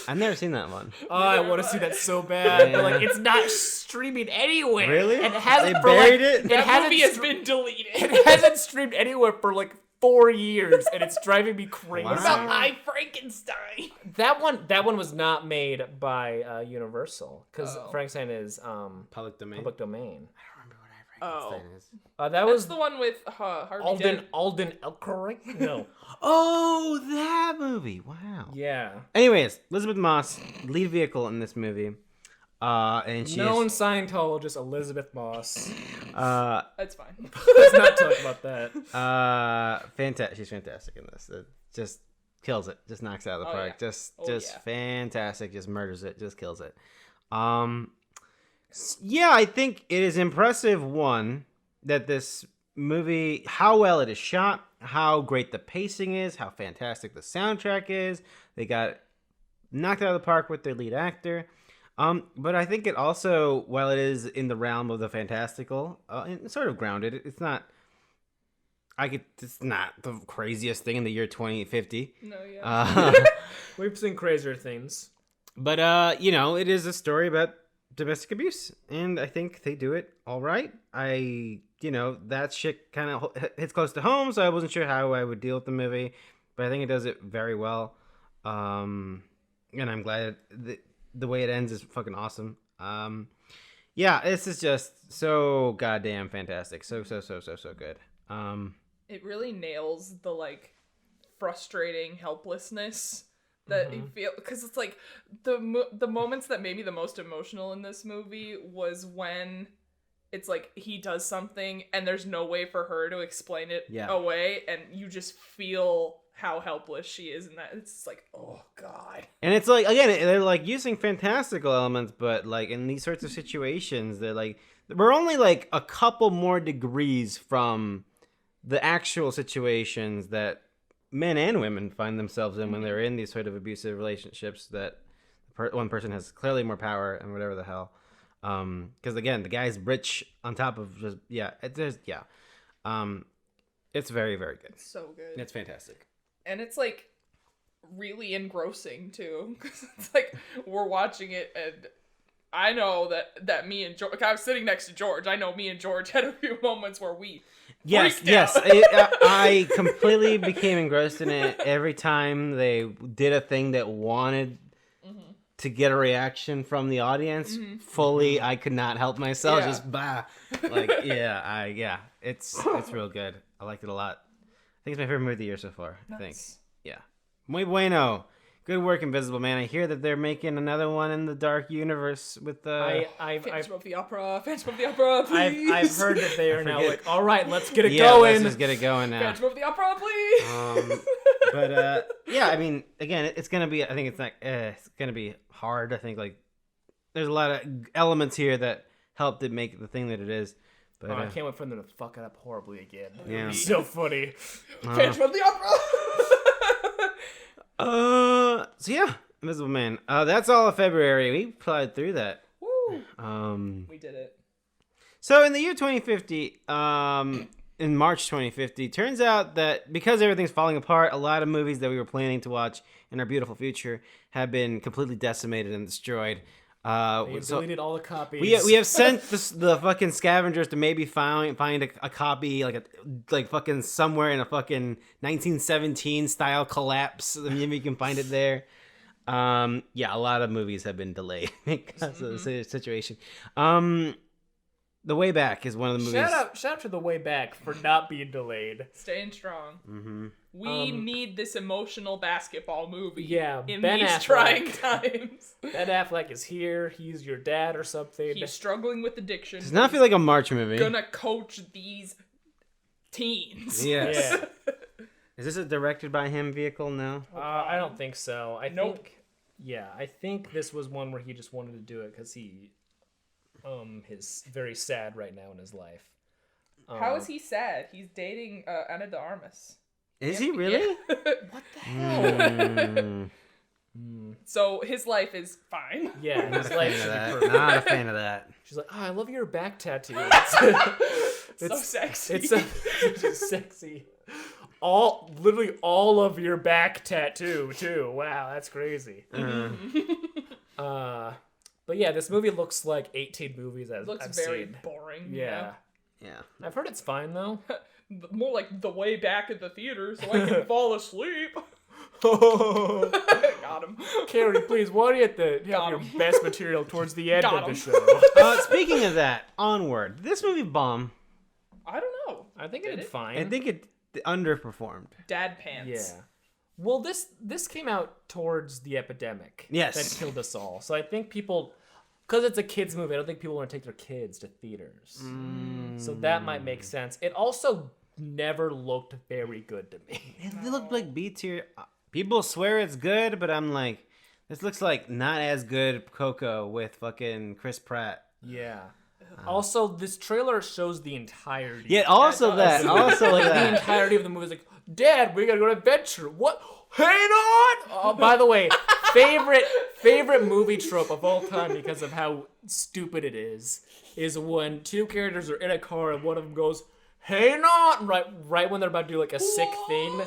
I've never seen that one. Oh, I want to see that so bad. But like, it's not streaming anywhere. Really? And it hasn't They for buried like, it? That movie has been deleted. It hasn't streamed anywhere for like 4 years, and it's driving me crazy. Wow. What about I, Frankenstein? That one was not made by Universal because Frankenstein is Public domain. I don't remember what Frankenstein is. that That was was the one with Harvey Dent. Alden Ehrenreich? No. Oh, that movie! Wow. Yeah. Anyways, Elizabeth Moss, lead vehicle in this movie, and she Known is Scientologist Elizabeth Moss. That's fine. Let's not talk about that. She's fantastic in this. It just kills it. Just knocks it out of the Oh, park. yeah. Just fantastic. Just murders it. Just kills it. Yeah, I think it is impressive. One, that this movie, how well it is shot, how great the pacing is, how fantastic the soundtrack is. They got knocked out of the park with their lead actor. But I think it also, while it is in the realm of the fantastical, it's sort of grounded. It's not the craziest thing in the year 2050. No, yeah. We've seen crazier things. But, it is a story about domestic abuse, and I think they do it all right. That shit kind of hits close to home, so I wasn't sure how I would deal with the movie, but I think it does it very well. And I'm glad the way it ends is fucking awesome. This is just so goddamn fantastic. So good. It really nails the like frustrating helplessness that you feel, because it's like the moments that made me the most emotional in this movie was when it's like he does something and there's no way for her to explain it away, and you just feel how helpless she is in that. It's like, oh god. And it's like, again, they're like using fantastical elements, but like in these sorts of situations, they're like, we're only like a couple more degrees from the actual situations that men and women find themselves in when they're in these sort of abusive relationships that one person has clearly more power and whatever the hell. Because again, the guy's rich on top of just, it's very, very good. It's so good. It's fantastic. And it's like really engrossing too, because it's like we're watching it, and I know that me and George, I was sitting next to George. I know me and George had a few moments where we freaked out. I completely became engrossed in it every time they did a thing that wanted to get a reaction from the audience. Fully, I could not help myself. Yeah. Just bah. Like, yeah, it's real good. I liked it a lot. I think it's my favorite movie of the year so far. I think. Yeah. Muy bueno. Good work, Invisible Man. I hear that they're making another one in the Dark Universe with the. Phantom of the Opera, please. I've heard that they are now like, all right, let's get it Yeah, going. let's just get it going now. Phantom of the Opera, please. But yeah, I mean, again, it's gonna be. I think it's gonna be hard. I think like there's a lot of elements here that helped it make the thing that it is. But I can't wait for them to fuck it up horribly again. Yeah. It'd be so funny. Phantom of the Opera. So yeah, Invisible Man. That's all of February. We plowed through that. Woo. We did it. So in the year 2050, in March 2050, turns out that because everything's falling apart, a lot of movies that we were planning to watch in our beautiful future have been completely decimated and destroyed. They deleted all the copies. We have sent the fucking scavengers to maybe find a copy like fucking somewhere in a fucking 1917 style collapse. Maybe you can find it there. Yeah, a lot of movies have been delayed because of the situation. The Way Back is one of the movies. Shout out to The Way Back for not being delayed. Staying strong. Mm-hmm. We need this emotional basketball movie. Yeah, in Ben these Affleck. trying times. Ben Affleck is here. He's your dad or something. He's struggling with addiction. Does not feel like a March movie. Gonna coach these teens. Yes. Yeah. Is this a directed by him vehicle? No. I don't think so. I think this was one where he just wanted to do it because he is very sad right now in his life. How is he sad? He's dating Ana de Armas. Is he really? Yeah. What the hell? So his life is fine. Yeah, his life should be perfect. Not a fan of that. She's like, oh, I love your back tattoo. So sexy. It's so sexy. Literally all of your back tattoo too. Wow, that's crazy. But yeah, this movie looks like 18 movies I've very seen. boring. Yeah. Yeah. I've heard it's fine though. More like The Way Back at the theater so I can fall asleep. Got him. Carrey, please, why do you have to have your best material towards the end Got of the him. show? Speaking of that, Onward. This movie bomb. I don't know. I think it did fine. I think it underperformed. Dad pants. Yeah. Well, this came out towards the epidemic. Yes. That killed us all. So I think people, because it's a kids movie, I don't think people want to take their kids to theaters. So that might make sense. It also never looked very good to me. It looked like B tier. People swear it's good, but I'm like, this looks like not as good Coco with fucking Chris Pratt. Yeah. Also, this trailer shows the entirety. Yeah, also that. The entirety of the movie is like, Dad, we gotta go to adventure. What? Hang on! By the way, favorite movie trope of all time because of how stupid it is when two characters are in a car and one of them goes, hang on! Right when they're about to do like a sick thing.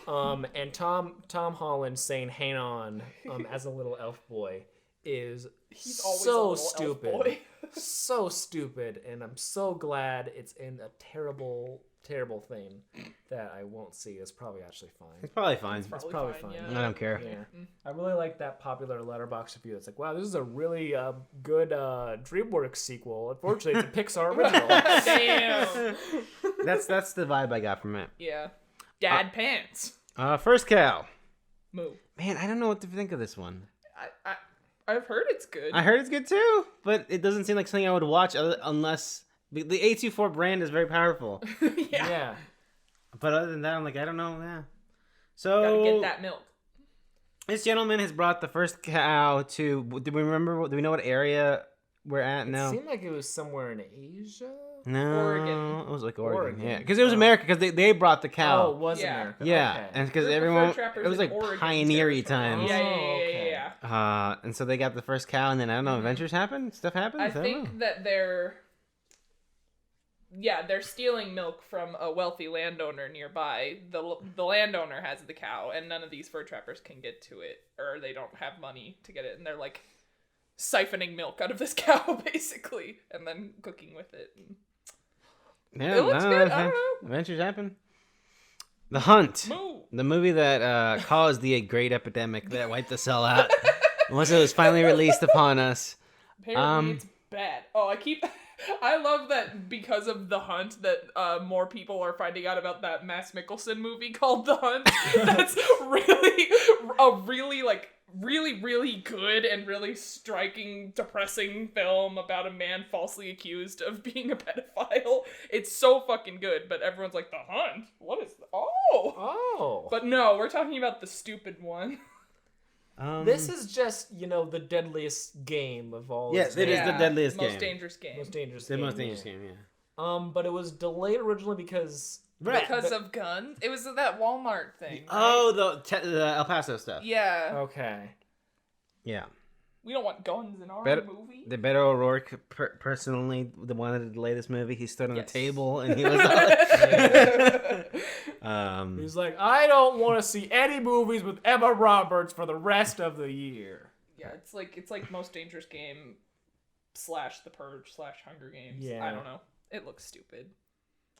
And Tom Holland saying hang on as a little elf boy is He's always so a little stupid. elf boy. So stupid, and I'm so glad it's in a terrible thing that I won't see. It's probably actually fine. It's probably fine. It's probably fine. Yeah. I don't care. Yeah. I really like that popular Letterboxd review. It's like, wow, this is a really good DreamWorks sequel. Unfortunately, it's a Pixar original. Damn. That's the vibe I got from it. Yeah. Dad pants. First cow. Moo. Man, I don't know what to think of this one. I've heard it's good. I heard it's good too, but it doesn't seem like something I would watch unless the A24 brand is very powerful. Yeah. But other than that, I'm like, I don't know. Yeah. So Gotta get that milk. This gentleman has brought the first cow to. Do we know what area we're at now? It seemed like it was somewhere in Asia. No, Oregon. it was like Oregon. Yeah, Oregon. because it was America. Because they brought the cow. Oh, it was Yeah. America. Yeah, Okay. and because Group of everyone, fur trappers it was in like Oregon pioneery territory. times. Yeah. And so they got the first cow, and then I don't know, adventures happen, stuff happens. I don't know. think that they're stealing milk from a wealthy landowner nearby. The landowner has the cow, and none of these fur trappers can get to it, or they don't have money to get it, and they're like siphoning milk out of this cow basically, and then cooking with it. Yeah, It looks good. I don't know. Adventures happen. The Hunt, Moo. the movie that caused the great epidemic that wiped us all out. Once it was finally released upon us. Apparently it's bad. Oh, I love that because of The Hunt that more people are finding out about that Mads Mikkelsen movie called The Hunt. That's really good and really striking, depressing film about a man falsely accused of being a pedophile. It's so fucking good, but everyone's like, The Hunt? What is Oh. But no, we're talking about the stupid one. This is just, the deadliest game of all. Yes, it is the deadliest game. Most dangerous game. Most dangerous The game. most dangerous game, yeah. But it was delayed originally because... Because of guns? It was that Walmart thing. Right? Oh, the El Paso stuff. Yeah. Okay. Yeah. We don't want guns in our movie. The Beto O'Rourke, personally, the one that delay this movie, he stood on a table and he was he's like, I don't want to see any movies with Emma Roberts for the rest of the year. Yeah, it's like Most Dangerous Game / The Purge / Hunger Games. Yeah. I don't know. It looks stupid.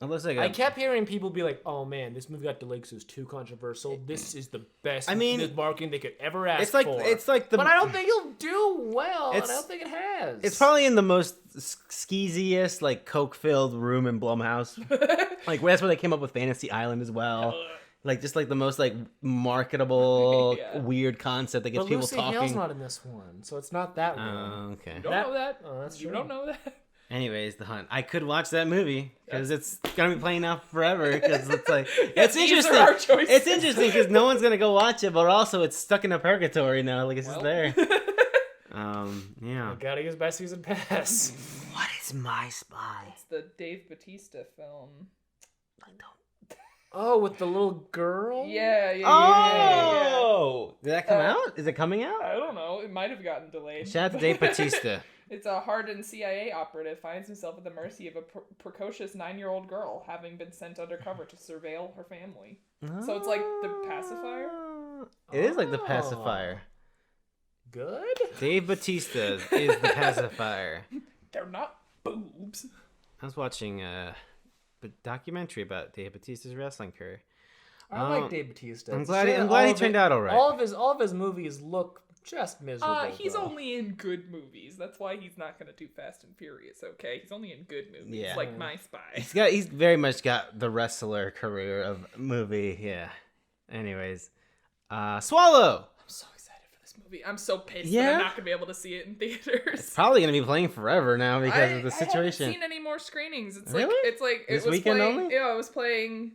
I kept hearing people be like, "Oh man, this movie got delayed because it was too controversial. This is the best marketing they could ever ask for." But I don't think it'll do well. And I don't think it has. It's probably in the most skeeziest, like coke-filled room in Blumhouse. Like that's where they came up with Fantasy Island as well. Like just like the most like marketable weird concept that gets people Lucy talking. Hale's not in this one, so it's not that weird. Okay. You don't know that. Oh, that's true. You don't know that. Anyways, The Hunt. I could watch that movie because it's gonna be playing out forever. Because it's like it's interesting. These are our choices. It's interesting because no one's gonna go watch it, but also it's stuck in a purgatory now. Like it's just there. Yeah. I gotta use my season pass. What is My Spy? It's the Dave Bautista film. I don't. Oh, with the little girl? Yeah. Oh! Did that come out? Is it coming out? I don't know. It might have gotten delayed. Shout out to Dave Bautista. It's a hardened CIA operative finds himself at the mercy of a precocious 9-year-old girl, having been sent undercover to surveil her family. So it's like The Pacifier? It is like The Pacifier. Good? Dave Bautista is The Pacifier. They're not boobs. I was watching a documentary about Dave Bautista's wrestling career. I like Dave Bautista. I'm glad he turned out all right. All of his movies look just miserable. He's only in good movies. That's why he's not gonna do Fast and Furious. Okay, he's only in good movies, like My Spy. He's very much got the wrestler career of movie. Yeah. Anyways, Swallow. I'm so excited for this movie. I'm so pissed that I'm not gonna be able to see it in theaters. It's probably gonna be playing forever now because of the situation. I haven't seen any more screenings. It's really? like this it was weekend playing. only? Yeah, it was playing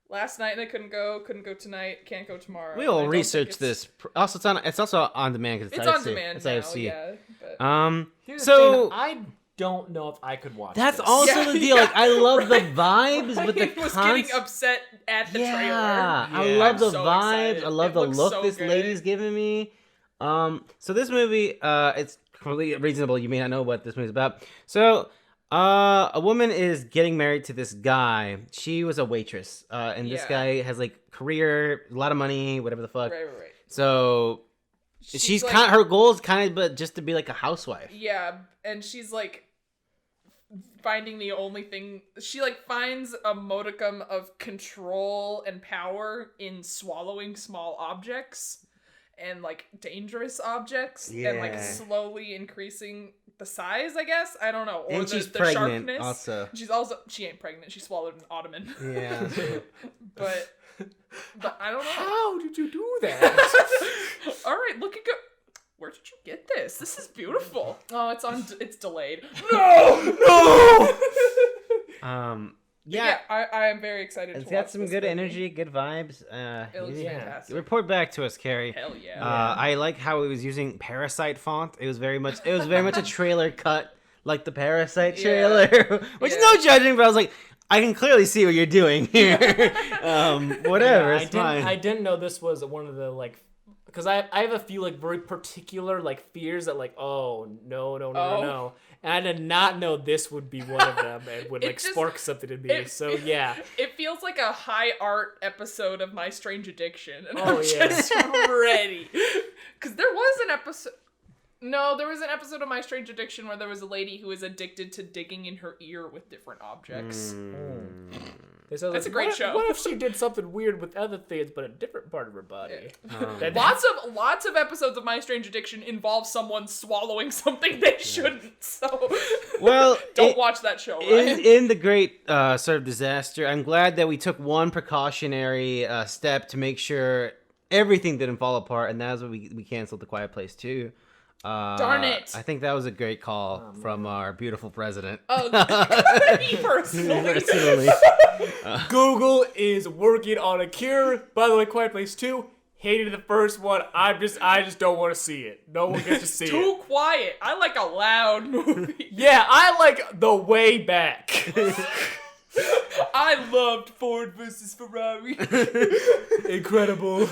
last night and I couldn't go tonight, can't go tomorrow. We will research this. Also, it's also on demand because it's on demand now. IFC. Yeah, but... Here's the thing, I don't know if I could watch That's this. also the deal. Like I love the vibes, but the was getting upset at the trailer. I love the vibes. Excited. I love the look this lady's giving me. So this movie, it's completely reasonable. You may not know what this movie's about. So, a woman is getting married to this guy. She was a waitress, and this guy has like career, a lot of money, whatever the fuck. Right. So she's like, kind of, her goal is kind of, but just to be like a housewife. Yeah, and she's like finding the only thing. She like finds a modicum of control and power in swallowing small objects and like dangerous objects, and like slowly increasing the size, I guess. I don't know. Or and she's the pregnant sharpness. also. She ain't pregnant. She swallowed an ottoman. Yeah. but I don't know. How did you do that? All right, look at where did you get this? This is beautiful. Oh, it's delayed. No. Yeah, I am very excited. It's got some good energy, good vibes. It looks fantastic. Report back to us, Carrey. Hell yeah. I like how it was using Parasite font. It was very much a trailer cut like the Parasite trailer, which is no judging, but I was like, I can clearly see what you're doing here. Whatever, it's fine. I didn't know this was one of the like. Because I have a few like very particular like fears that like no, and I did not know this would be one of them and would like spark something in me. So yeah, it feels like a high art episode of My Strange Addiction, and I'm just ready. Because there was an episode. No, there was an episode of My Strange Addiction where there was a lady who was addicted to digging in her ear with different objects. They said, That's a great show. What if she did something weird with other things, but a different part of her body? Yeah. Lots of episodes of My Strange Addiction involve someone swallowing something they shouldn't. So, well, don't watch that show. Ryan. In the great sort of disaster, I'm glad that we took one precautionary step to make sure everything didn't fall apart, and that was when we canceled The Quiet Place 2. Darn it! I think that was a great call from our beautiful president. Oh, me personally. Google is working on a cure. By the way, Quiet Place 2, hated the first one. I just don't want to see it. No one gets to see it. Too quiet. I like a loud movie. Yeah, I like The Way Back. I loved Ford versus Ferrari. Incredible.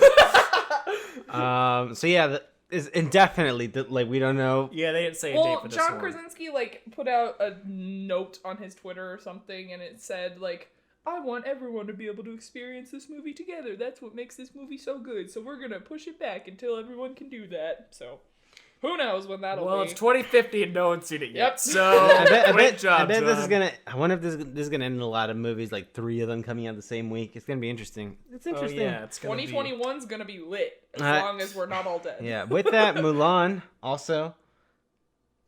So yeah, is indefinitely like we don't know. Yeah, they didn't say a date for this John one. Krasinski put out a note on his Twitter or something, and it said I want everyone to be able to experience this movie together. That's what makes this movie so good. So we're gonna push it back until everyone can do that. So who knows when that'll be? Well, it's 2050 and no one's seen it yet. Yep. So I bet this is gonna. I wonder if this is gonna end in a lot of movies, like 3 of them coming out the same week. It's gonna be interesting. It's interesting. Oh, yeah, it's gonna 2021's gonna be lit as long as we're not all dead. Yeah. With that, Mulan also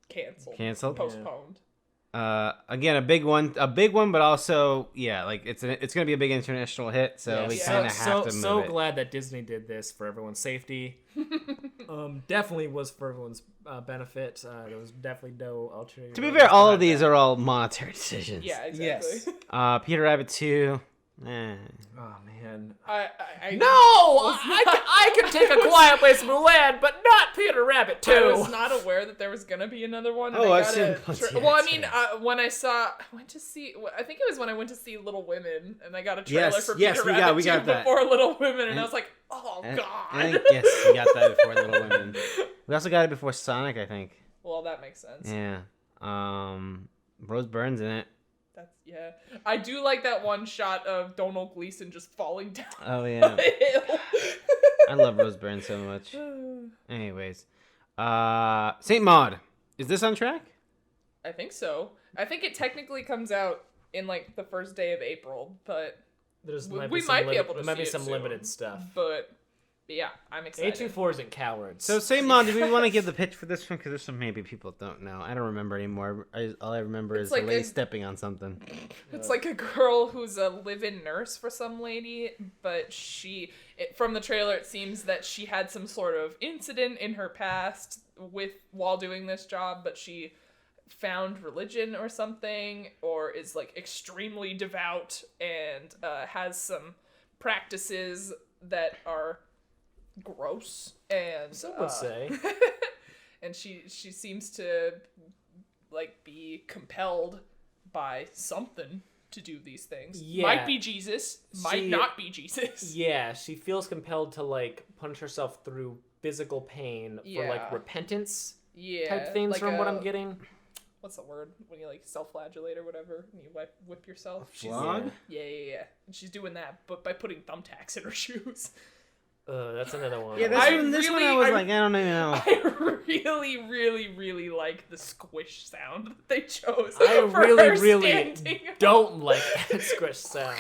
Canceled. Postponed. Again, a big one, but also, yeah, it's gonna be a big international hit, so we kind of have to move So it. glad that Disney did this for everyone's safety. Definitely was for everyone's benefit. There was definitely no alternative. To be fair, all of these are all monetary decisions. Yeah, exactly. Yes. Peter Rabbit 2. Oh man. I could take A Quiet Place Mulan, but not Peter Rabbit 2. I was not aware that there was gonna be another one. And I've seen plenty. Well, I mean, when I went to see. I think it was when I went to see Little Women, and I got a trailer for Peter Rabbit we got 2 that. before Little Women, and I was like, oh god. Yes, we got that before Little Women. We also got it before Sonic, I think. Well, that makes sense. Yeah. Rose Byrne's in it. Yeah. I do like that one shot of Donald Gleason just falling down. Oh yeah. The hill. I love Rose Byrne so much. Anyways, Saint Maud, is this on track? I think so. I think it technically comes out in the first day of April, but we might be able to see it. There might be some soon. limited stuff. But yeah, I'm excited. A24 isn't cowards. So Saint Maud, do we want to give the pitch for this one? Because there's some maybe people don't know. I don't remember anymore. All I remember is a lady stepping on something. It's like a girl who's a live-in nurse for some lady, but from the trailer, it seems that she had some sort of incident in her past while doing this job, but she found religion or something, or is extremely devout and has some practices that are gross, and some would say. And she seems to be compelled by something to do these things. Yeah. Might be Jesus, might not be Jesus. Yeah, she feels compelled to punish herself through physical pain for repentance type things from what I'm getting. What's the word when you self-flagellate or whatever and you whip yourself? Flog? Yeah. And she's doing that, but by putting thumbtacks in her shoes. That's another one. Yeah, this one I was I don't even know. I really, really, really like the squish sound that they chose. I really, really standing. don't like that squish sound.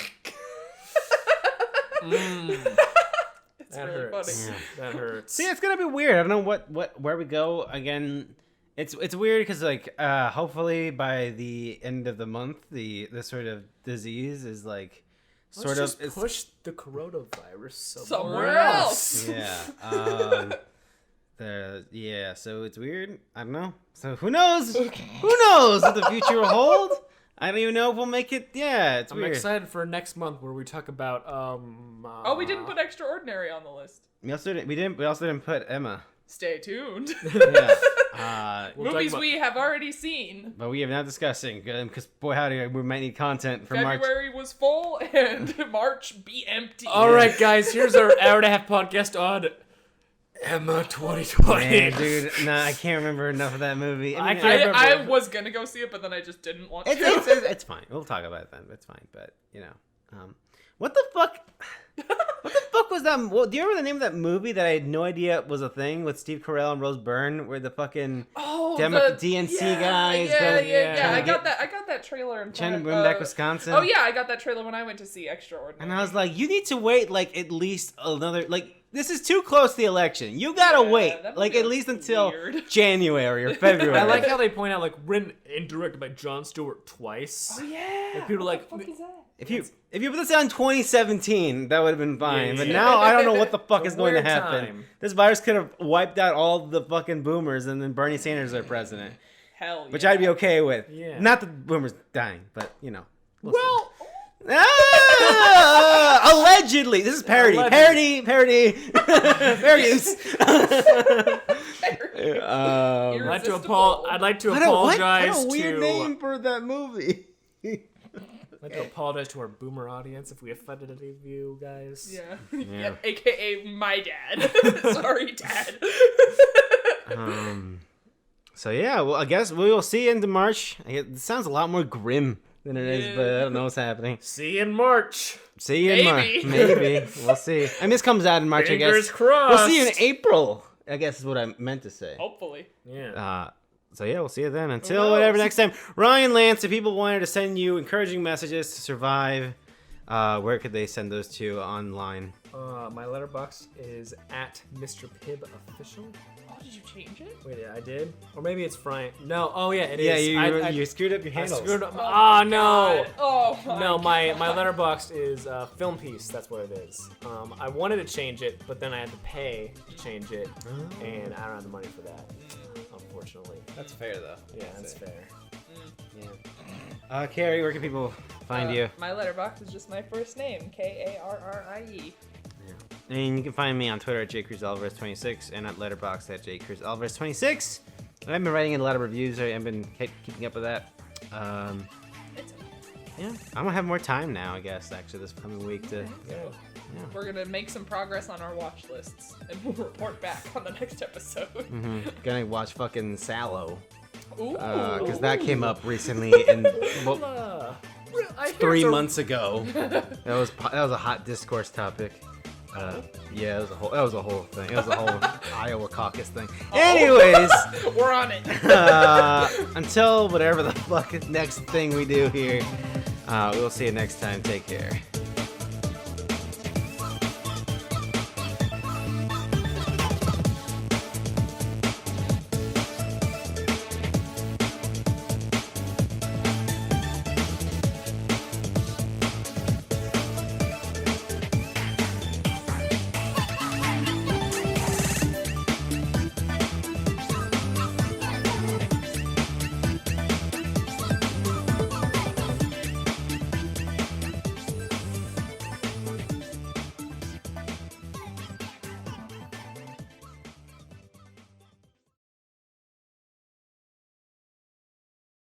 It's really funny. Yeah, that hurts. See, it's gonna be weird. I don't know where we go again. It's weird because hopefully by the end of the month the sort of disease is Let's push the coronavirus somewhere else. Yeah. So it's weird. I don't know. So who knows? Who knows what the future will hold? I don't even know if we'll make it. Yeah, it's weird. I'm excited for next month where we talk about we didn't put Extraordinary on the list. We also didn't put Emma. Stay tuned. Yeah. Movies we have already seen. But we are not discussing because boy howdy, we might need content for March. February was full and March be empty. All right, guys, here's our hour-and-a-half podcast on Emma 2020. Man, dude, I can't remember enough of that movie. I was gonna go see it, but then I just didn't want to. It's fine. We'll talk about it then. It's fine. But what the fuck? What the fuck was that? Well, do you remember the name of that movie that I had no idea was a thing with Steve Carell and Rose Byrne, where the fucking DNC guys? Yeah. I got that trailer in trying to front bring back Wisconsin. Oh yeah, I got that trailer when I went to see Extraordinary. And I was like, you need to wait like at least another this is too close to the election. You gotta wait like at least until January or February. I like how they point out like written and directed by Jon Stewart twice. Oh yeah. Like, people are like, what the fuck is that? If you put this out in 2017, that would have been fine. Yeah. But now I don't know what the fuck It's is a going to weird happen. time. This virus could have wiped out all the fucking boomers, and then Bernie Sanders is our president, Hell yeah. which I'd be okay with. Yeah. Not the boomers dying, but you know. We'll Well, allegedly, this is parody. Parodies. I'd like to apologize what a weird to. name for that movie. I'd like to apologize to our boomer audience if we offended any of you guys. yeah. AKA my dad. Sorry, Dad. So yeah, well, I guess we will see into March. It sounds a lot more grim than it is, but I don't know what's happening. See you in March. See you in March. Maybe. We'll see. I mean, this comes out in March, I guess. Fingers crossed. We'll see you in April, I guess is what I meant to say. Hopefully. Yeah. So yeah, we'll see you then. Until whatever next time. Ryan Lance, if people wanted to send you encouraging messages to survive, where could they send those to online? My letterbox is at Mr. Pibb Official. Oh, did you change it? Wait, yeah, I did? Or maybe it's Frank. No, oh yeah, it is. Yeah, you screwed up your handles. I screwed up. Oh, no. God. Oh my No, my God. letterbox is Film Piece. That's what it is. I wanted to change it, but then I had to pay to change it, and I don't have the money for that, unfortunately. That's fair, though. Yeah, that's fair. Yeah. Carrey, where can people find you? My letterbox is just my first name, Karrie. And you can find me on Twitter at jcruzalvarez26 and at Letterboxd at jcruzalvarez26. I've been writing in a lot of reviews. I've been keeping up with that. Yeah, I'm gonna have more time now, I guess, actually, this coming week to. We're gonna make some progress on our watch lists, and we'll report back on the next episode. Gonna watch fucking Sallow. Ooh. Because that came up recently and 3 months ago. That was a hot discourse topic. Yeah, that was a whole thing. It was a whole Iowa caucus thing. Anyways, we're on it. Until whatever the fuck next thing we do here, we'll see you next time. Take care.